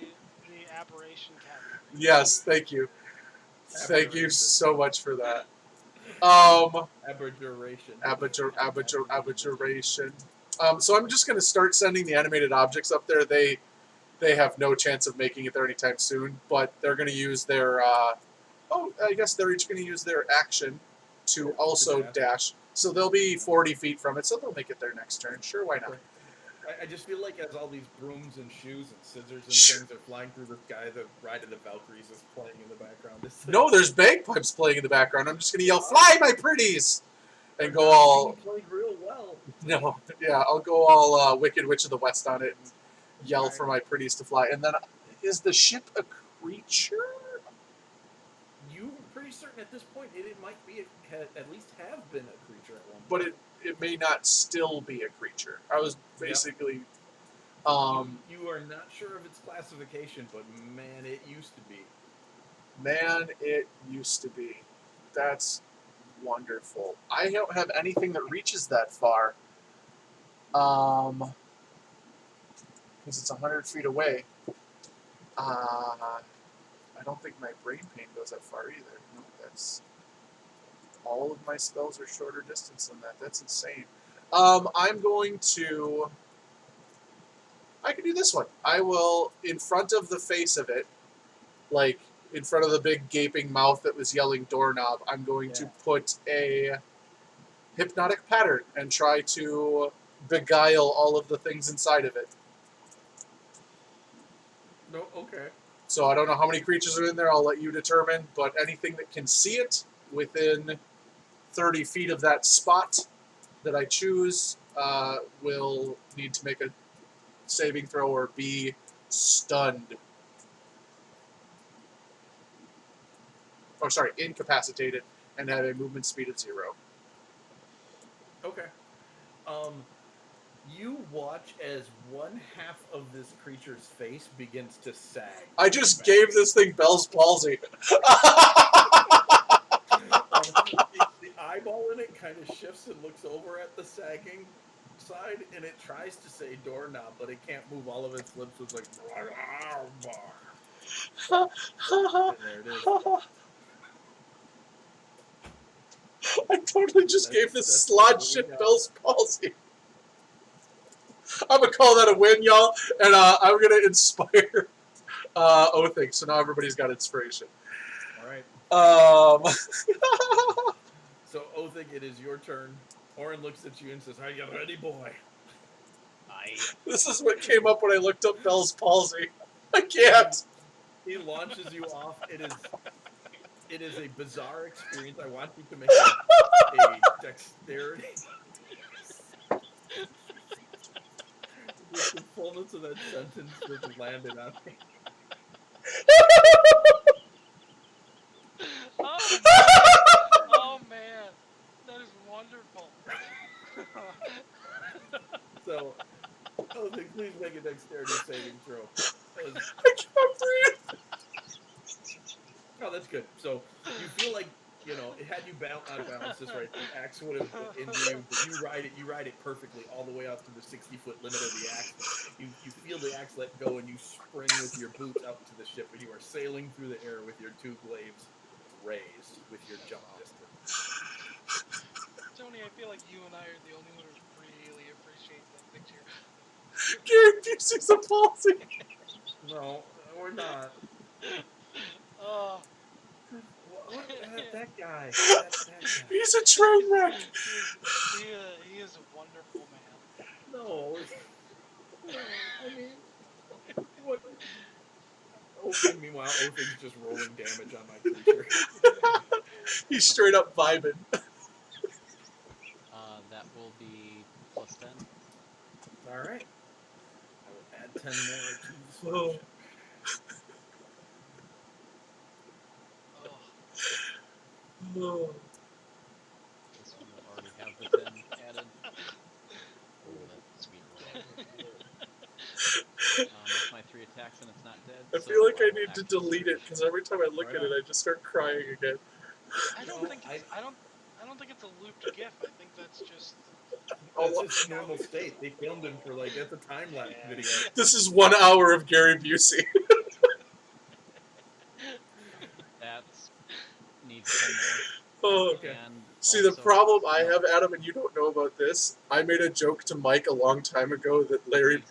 aberration cavalry. Yes, thank you. Thank you so much for that. Aberration. Aberration. So I'm just going to start sending the animated objects up there. They have no chance of making it there anytime soon, but they're going to use their, I guess they're each going to use their action to also dash. So they'll be 40 feet from it, so they'll make it their next turn. Sure, why not? I just feel like as all these brooms and shoes and scissors and things are flying through the sky, the Ride of the Valkyries is playing in the background. No, there's bagpipes playing in the background. I'm just going to yell, "Fly, my pretties!" And go all... played real well. No, yeah, I'll go all Wicked Witch of the West on it and yell for my pretties to fly. And then, is the ship a creature? You're pretty certain at this point it might be, at least have been a creature at one point. But it may not still be a creature. I was basically... You are not sure of its classification, but man, it used to be. Man, it used to be. That's wonderful. I don't have anything that reaches that far. Because it's 100 feet away. I don't think my brain pain goes that far either. No, that's... All of my spells are shorter distance than that. That's insane. I'm going to... I can do this one. I will, in front of the face of it, like in front of the big gaping mouth that was yelling Doorknob, I'm going to put a hypnotic pattern and try to beguile all of the things inside of it. No, okay. So I don't know how many creatures are in there. I'll let you determine. But anything that can see it within 30 feet of that spot that I choose will need to make a saving throw or be stunned. Oh, sorry, incapacitated and have a movement speed of 0. Okay. You watch as one half of this creature's face begins to sag. I just gave this thing Bell's palsy. The eyeball in it kind of shifts and looks over at the sagging side, and it tries to say Doorknob, but it can't move all of its lips. It's like, and there it is. I totally just gave this slot shit Bell's palsy. I'm gonna call that a win, y'all, and I'm gonna inspire Othing. So now everybody's got inspiration. All right. So Othing, it is your turn. Orin looks at you and says, "Are you ready, boy?" This is what came up when I looked up Bell's palsy. I can't. He launches you off. It is a bizarre experience. I want you to make a dexterity. The fullness of that sentence just landed on me. Oh man, that is wonderful. So, please make a dexterity saving throw. I can't breathe. Oh, that's good. So you feel like, had you not balanced this right, the axe would have injured you, but you ride it perfectly all the way up to the 60-foot limit of the axe. You feel the axe let go, and you spring with your boots out to the ship, and you are sailing through the air with your two glaives raised with your jump distance. Tony, I feel like you and I are the only one who really appreciates that picture. Gary Busey's a palsy. No, we're not. Oh. That that guy. That guy. He's a train wreck. He is a wonderful man. No. I mean, what? Oh, and meanwhile, Oathing's just rolling damage on my creature. He's straight up vibing. That will be +10. All right. I will add 10 more to the slash. Oh. Oh. This one will already have the 10 added. Oh, that's sweet roll. That's my 3 attacks and it's not dead. I so feel like I will need to activate delete it Rage. because every time I look Right at it, on. I just start crying again. I don't think it's, I don't think it's a looped GIF. I think that's just. That's his normal state. They filmed him for like that's a time lapse video. This is 1 hour of Gary Busey. That's needs 10 more. Oh. Okay. And See, the also- problem I no, have, Adam, and you don't know about this, I made a joke to Mike a long time ago that Larry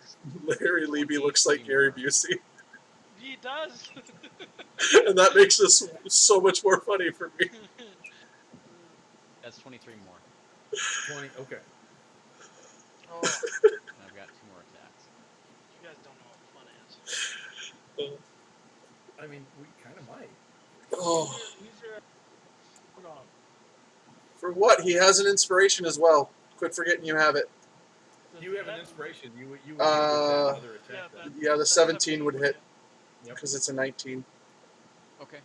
Levy looks like 23 Gary more. Busey. He does. And that makes this so much more funny for me. That's 23 more. 20. Okay. Oh, And I've got 2 more attacks. you guys don't know what fun is. I mean, we kind of might. Oh. Use your. Hold on. For what? He has an inspiration as well. Quit forgetting you have it. You have an inspiration. You would hit with Uh, that other attack. then. Yeah, the that 17 would hit Yep. because it's a 19. Okay.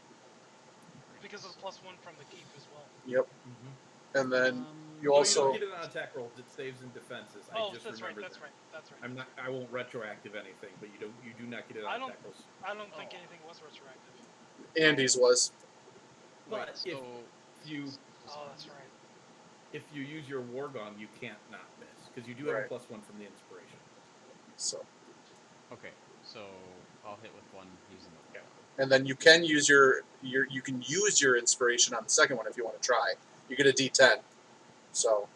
Because it's +1 from the keep as well. Yep. Mm-hmm. And then you No, also. you don't get it on attack rolls. It saves in defenses. Oh, I just that's right. remembered That's that. right. That's right. I'm not. I won't retroactive anything, but you do not get it on I don't- attack rolls. I don't think anything was retroactive. Andy's was. But Wait, so Oh, that's right. if you use your War Gong, you can't not miss because you do have Right. a +1 from the inspiration. So. okay, so I'll hit with 1 using the Okay. And then you can use your inspiration on the second one if you want to try. You get a D10. So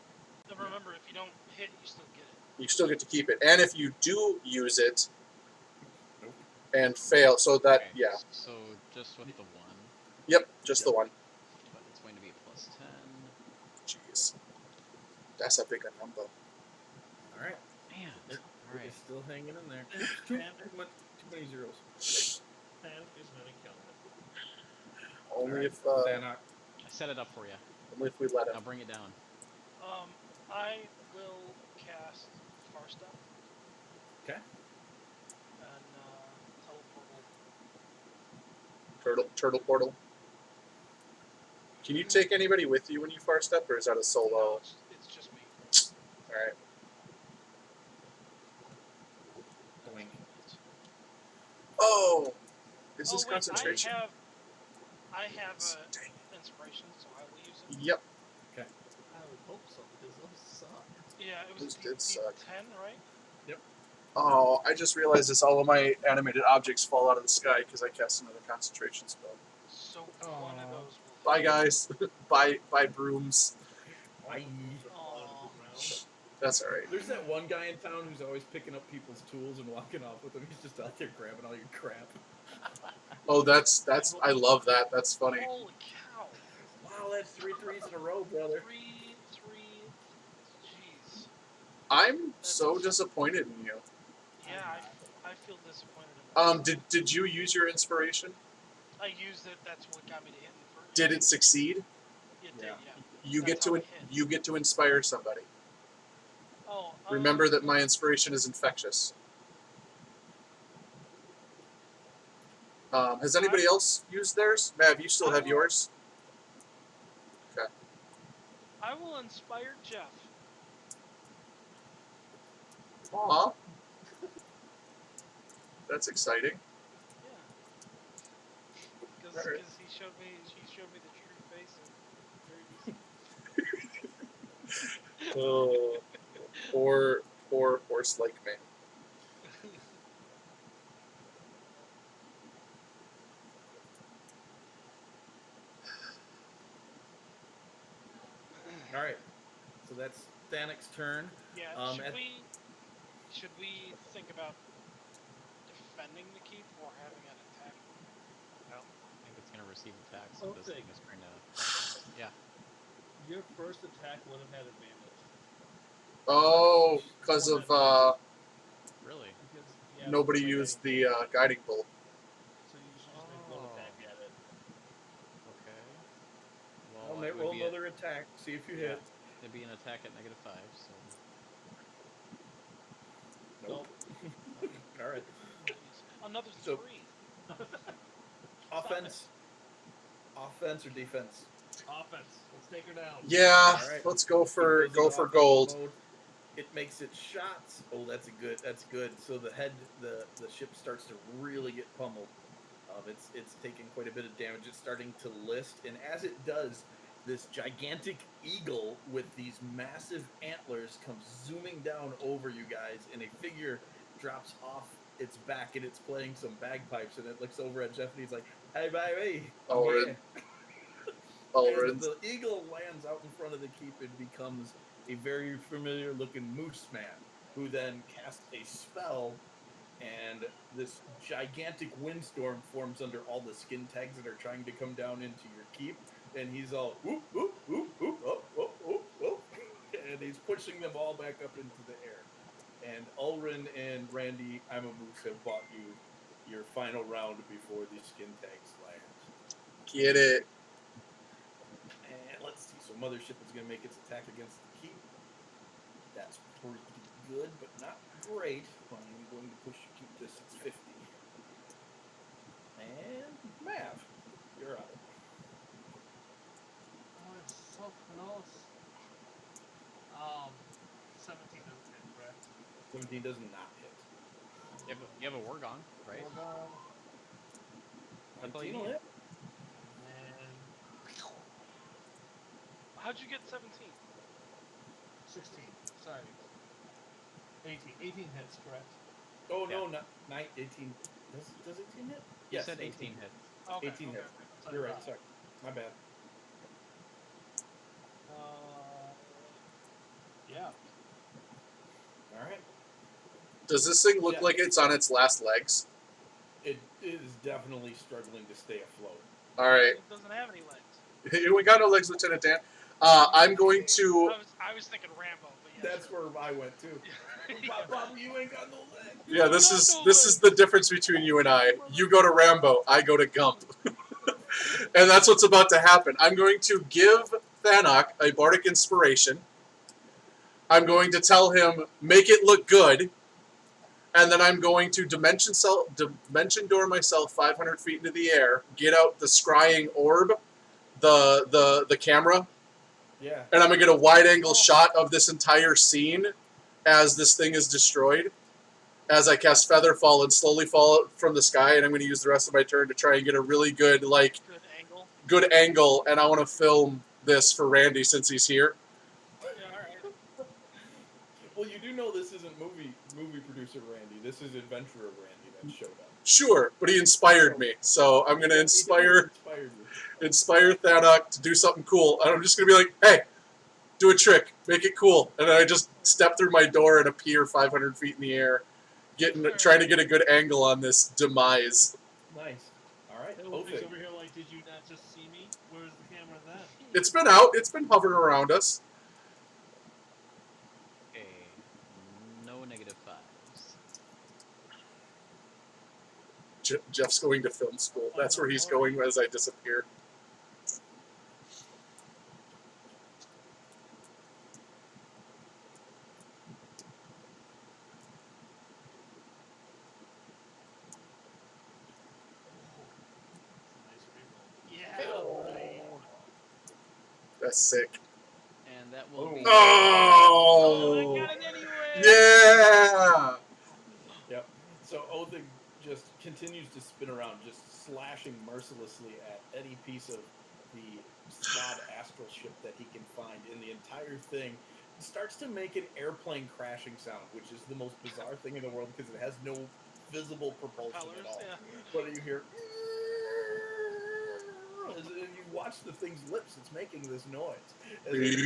And remember, if you don't hit, you still get it. you still get to keep it. And if you do use it Nope. and fail, so that, Okay, yeah. So just with the 1, Yep, just the one. but it's going to be +10. Jeez. That's a bigger number. All right. Man, They're alright. still hanging in there. And- Too and- many zeros. Panic is gonna kill him. Only Thanak. I set it up for you. only if we let Now him. bring it down. I will cast Far Step Okay. and teleport. Turtle portal. Can you take anybody with you when you far step, or is that a No, solo? it's just me. All right. Doink. Oh, is Oh this wait, concentration? I have Dang. inspiration, so I will use it. Yep. I would hope so because those suck. Yeah, it was Those did suck. 10, right? Oh, I just realized this. All of my animated objects fall out of the sky because I cast another concentration spell. So one of Aw. those will. Bye, guys. Bye, brooms. Bye. Aw. That's all right. There's that one guy in town who's always picking up people's tools and walking off with them. He's just out there grabbing all your crap. Oh, that's. I love that. That's funny. Holy cow! Wow, that's 3 threes in a row, brother. 3. Jeez. I'm so disappointed in you. Yeah, I feel disappointed in myself. Did you use your inspiration? I used it. That's what got me to hit in the first. Did it succeed? It did, Yeah. yeah. You That's get to how it hit. you get to inspire somebody. Oh. Remember that my inspiration is infectious. Has anybody else used theirs? Mav, you still have yours? Okay. I will inspire Jeff. Aw. That's exciting. Yeah. Because Alright. he showed me the true face of Gary Busey. Oh, poor horse like me. All right. So that's Thanak's turn. Yeah. at- Should we think about defending the keep or having an attack? I think it's going to receive attacks. I'll This take- thing is trying to Yeah. Your first attack would have had advantage. Oh, because of Really? Because, yeah, nobody because used the guiding bolt. So you should just make one attack Oh. at it. Okay. Well, Well, might it would roll be another attack. See if you yeah. hit. It'd be an attack at -5. So. Nope. Nope. All right. Jeez. Another So 3. offense, offense or defense? Offense. Let's take her down. Yeah, All right. let's go He for goes into offensive gold. mode. It makes its shots. Oh, that's a good. That's good. So the ship starts to really get pummeled. It's taking quite a bit of damage. It's starting to list, and as it does, this gigantic eagle with these massive antlers comes zooming down over you guys, and a figure drops off its back, and it's playing some bagpipes, and it looks over at Jeff, and he's like, "Hey, baby, I'm Ulrich. here." And Ulrich. the eagle lands out in front of the keep and becomes a very familiar looking moose man, who then casts a spell, and this gigantic windstorm forms under all the skin tags that are trying to come down into your keep, and he's all whoop whoop whoop whoop whoop whoop whoop whoop, and he's pushing them all back up into the air. And Ulrin and Randy, I'm a Moose, have bought you your final round before the skin tags land. Get it. And let's see. So Mothership is going to make its attack against the keep. That's pretty good, but not great. I'm going to push your keep to 650. And Mav, you're up. Oh, it's so close. 17 doesn't hit, correct? 17 does not hit. You have a Wargong, right? Wargong, That's all you 19 will need. hit. and then How'd you get 17? 16. Sorry. 18. 18 hits, correct? Oh, Yeah. no, not 18. Does 18 hit? You Yes, said 18 hits. Okay. 18 okay, hits. okay. That's what You're I right, thought. sorry. My bad. Yeah. All right. Does this thing look Yeah. like it's on its last legs? It is definitely struggling to stay afloat. All right. It doesn't have any legs. We got no legs, Lieutenant Dan. I'm going to. I was thinking Rambo, but yeah. That's sure. where I went too. Bobby, you ain't got no legs. Yeah, this is the difference between you and I. You go to Rambo, I go to Gump. And that's what's about to happen. I'm going to give Thanok a bardic inspiration. I'm going to tell him, make it look good. And then I'm going to dimension door myself 500 feet into the air, get out the scrying orb, the camera, Yeah. and I'm going to get a wide-angle shot of this entire scene as this thing is destroyed. As I cast Featherfall and slowly fall from the sky, and I'm going to use the rest of my turn to try and get a really good, good angle, and I want to film this for Randy since he's here. Yeah, all right. Well, you do know this isn't movie producer Randy. This is adventurer Randy that showed up. Sure, but he inspired me, so I'm going to inspire Thanok to do something cool, and I'm just going to be like, hey, do a trick, make it cool, and then I just step through my door and appear 500 feet in the air, trying to get a good angle on this demise. Nice. All right. Everybody's over here like, did you not just see me? Where's the camera then? It's been out, it's been hovering around us. Okay. No -5s. Jeff's going to film school. That's where he's going as I disappear. Yeah. That's sick. And that will be. Oh! I got it anyway. Yeah! Yep. So Othig just continues to spin around, just slashing mercilessly at any piece of the slod astral ship that he can find, and the entire thing starts to make an airplane crashing sound, which is the most bizarre thing in the world because it has no visible propulsion at all. Yeah. But you hear, as you watch the thing's lips, it's making this noise. As it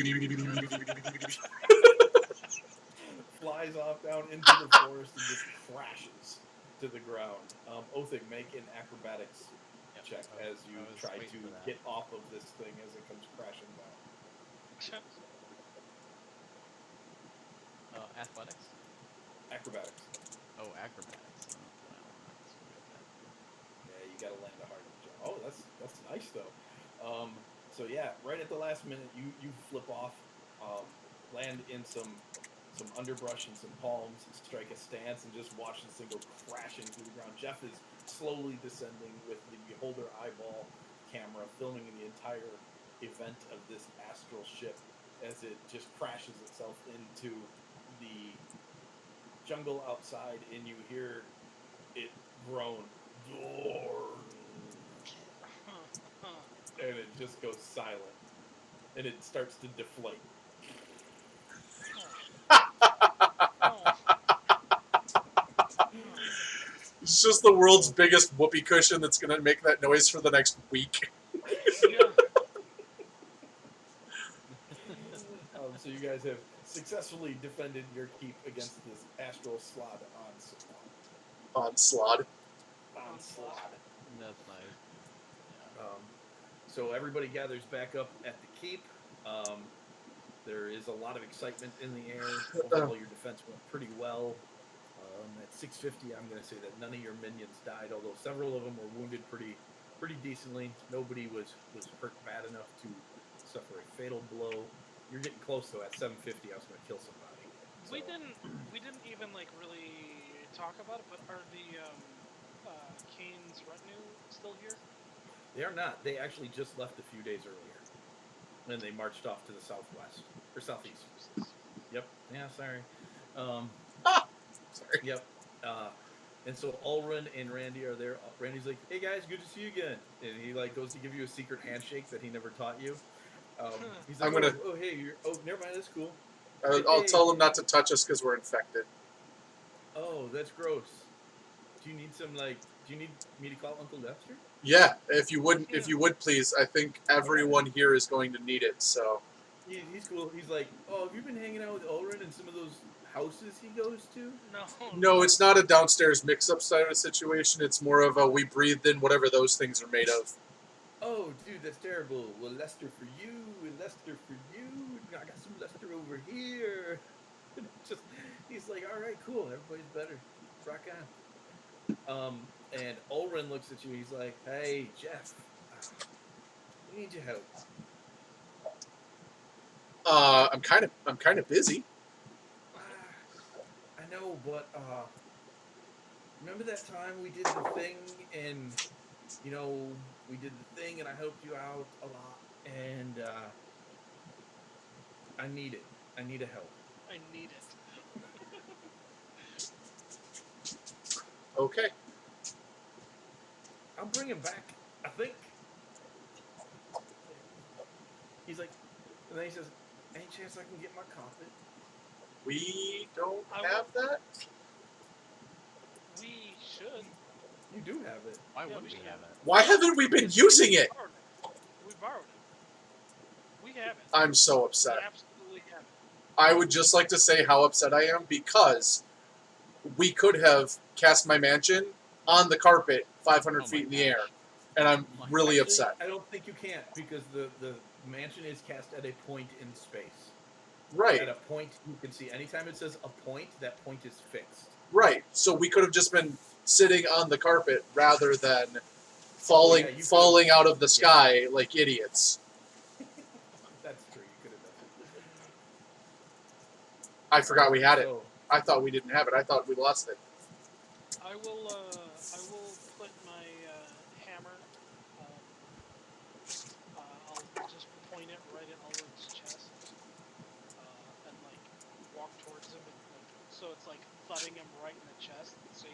flies off down into the forest and just crashes to the ground. Othig, make an acrobatics check as you I was try waiting to for that. get off of this thing as it comes crashing down. Athletics? Acrobatics. Oh, acrobatics. Oh, well, that's forget that. Yeah, you gotta land a hard jump. Oh, that's nice though. So yeah, right at the last minute, you flip off, land in some underbrush and some palms, strike a stance, and just watch this thing go crashing through the ground. Jeff is slowly descending with the beholder eyeball camera, filming the entire event of this astral ship as it just crashes itself into the jungle outside, and you hear it groan, "Door," and it just goes silent, and it starts to deflate. It's just the world's biggest whoopee cushion that's going to make that noise for the next week. Yeah. So you guys have successfully defended your keep against this astral slod Onslaught. onslaught. That's nice. Yeah. So everybody gathers back up at the keep. There is a lot of excitement in the air. Overall, your defense went pretty well. At 650, I'm going to say that none of your minions died, although several of them were wounded pretty decently. Nobody was hurt bad enough to suffer a fatal blow. You're getting close though. At 750, I was going to kill somebody. So. We didn't even like really talk about it, but are the Kane's retinue still here? They are not. They actually just left a few days earlier. And they marched off to the southwest or southeast. Jesus. Yep. Yeah. Sorry. Sorry. Yep. And so Ulrun and Randy are there. Randy's like, "Hey guys, good to see you again." And he like goes to give you a secret handshake that he never taught you. He's like, I'm gonna- "Oh, hey, never mind. That's cool." I'll tell them not to touch us because we're infected. Oh, that's gross. Do you need some like? Do you need me to call Uncle Lester? Yeah, if you would please. I think everyone here is going to need it. So He's cool. He's like, "Oh, have you been hanging out with Ulrun in some of those houses he goes to?" no, it's not a downstairs mix-up side of a situation. It's more of a we breathed in whatever those things are made of. Oh, dude, that's terrible. Well, Lester for you, and Lester for you. I got some Lester over here. Just, he's like, all right, cool. Everybody's better. Rock on. And Ulrun looks at you. He's like, hey, Jeff, we need your help. I'm kind of busy. I know, but remember that time we did the thing, and you know, we did the thing, and I helped you out a lot, and I need it. I need a help. I need it. Okay. I'll bring him back, I think. He's like, and then he says, any chance I can get my carpet? We don't have that. We should. You do have it. Why Yeah, would we we should have have it? Why haven't we been using it? We borrowed it. We have it. I'm so We upset. absolutely have it. I would just like to say how upset I am because we could have cast my mansion on the carpet 500 Oh feet my in the air, gosh. and I'm Oh my really Actually, upset. I don't think you can't because the mansion is cast at a point in space. Right, At a point you can see. Anytime it says a point, that point is fixed. right. So we could have just been sitting on the carpet rather than falling Yeah, you falling could've- out of the sky like idiots. That's true. You could have done that. I forgot we had it. So, I thought we didn't have it. I thought we lost it. I will put my hammer. I'll just point it right at Ulrich's chest, and like walk towards him, and like so it's like thudding him right in the chest. So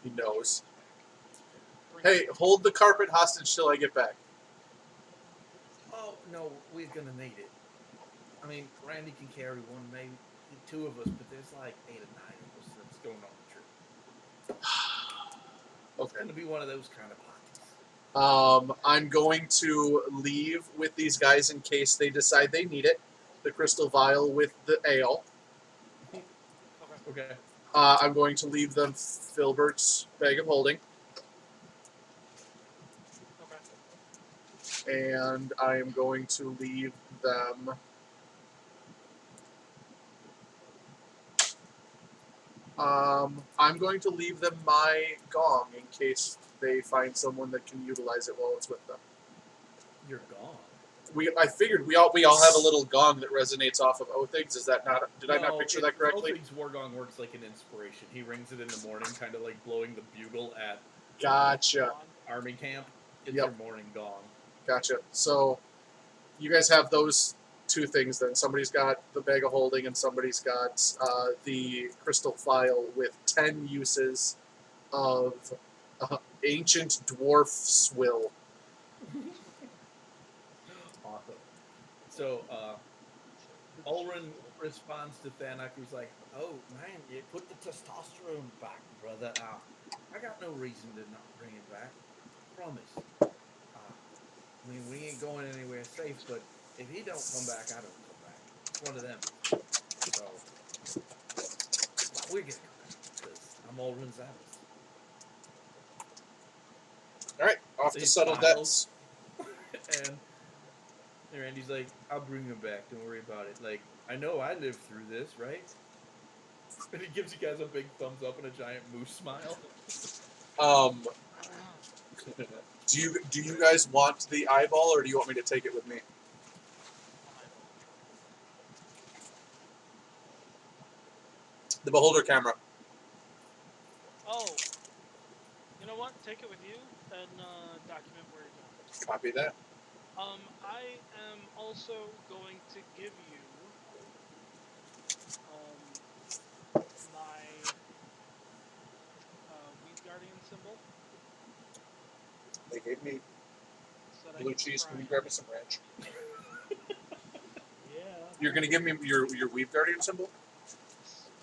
He knows. bring Hey, him- hold the carpet hostage till I get back. oh no, we're gonna need it. I mean, Randy can carry one, maybe two of us, but there's like 8 or 9 of us that's going on the trip. It's Okay. gonna be one of those kind of parties. I'm going to leave with these guys in case they decide they need it. The crystal vial with the ale. Okay. I'm going to leave them Filbert's bag of holding. and I am going to leave them. I'm going to leave them my gong in case they find someone that can utilize it while it's with them. You're gone. I figured we all have a little gong that resonates off of Othig's. Is that not? Did I not picture that correctly? Othig's war gong works like an inspiration. He rings it in the morning, kind of like blowing the bugle at Gotcha. army camp. It's Yep. your morning gong. Gotcha. So you guys have those two things then. Somebody's got the bag of holding and somebody's got the crystal phial with 10 uses of ancient dwarf swill. Awesome. So, Ulrin responds to Thanak, who's like, "Oh man, you put the testosterone back, brother. I got no reason to not bring it back. Promise. I mean, we ain't going anywhere safe, but if he don't come back, I don't come back. It's one of them. So we're gonna come back because I'm Ulrin's Atlas." All right, off So to he settle smiles. debts. And Randy's like, "I'll bring him back. Don't worry about it. Like, I know I lived through this, right?" And he gives you guys a big thumbs up and a giant moose smile. Do you guys want the eyeball, or do you want me to take it with me? The beholder camera. Oh, you know what? Take it with you and document where you're going. Copy that. I am also going to give you my Weed Guardian symbol. They gave me So that I blue can cheese. scry Can you on grab me some ranch? Yeah. You're gonna give me your Weave Guardian symbol?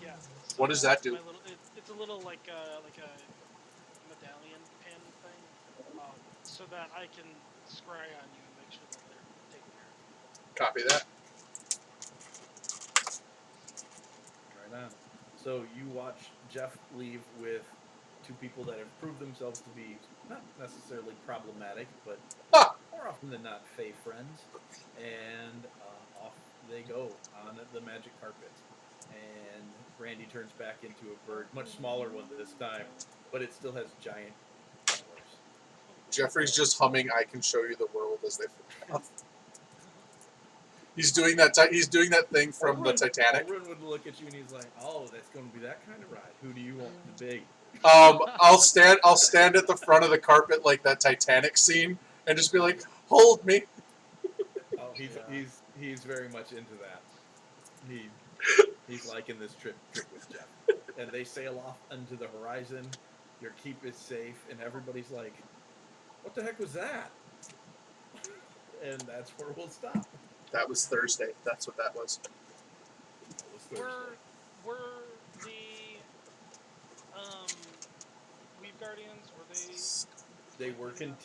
Yeah. So What does that do? My little, it's a little like a medallion pin thing, so that I can scry on you and make sure that they're taken care of. Copy that. Right on. So you watch Jeff leave with two people that have proved themselves to be not necessarily problematic, but Ah! more often than not, Fey friends. And off they go on the magic carpet. And Randy turns back into a bird, much smaller one this time, but it still has giant antlers. Jeffrey's just humming "I Can Show You the World" as they fall off. He's doing that. He's doing that thing from the Titanic. Ulrin would look at you and he's like, "Oh, that's going to be that kind of ride. Who do you want to be?" I'll stand at the front of the carpet like that Titanic scene and just be like, "Hold me." Oh, he's very much into that. He's liking this trip with Jeff. And they sail off into the horizon. Your keep is safe, and everybody's like, "What the heck was that?" And that's where we'll stop. That was Thursday. That's what that was. That was Thursday. Were the Weave Guardians, were they They were contained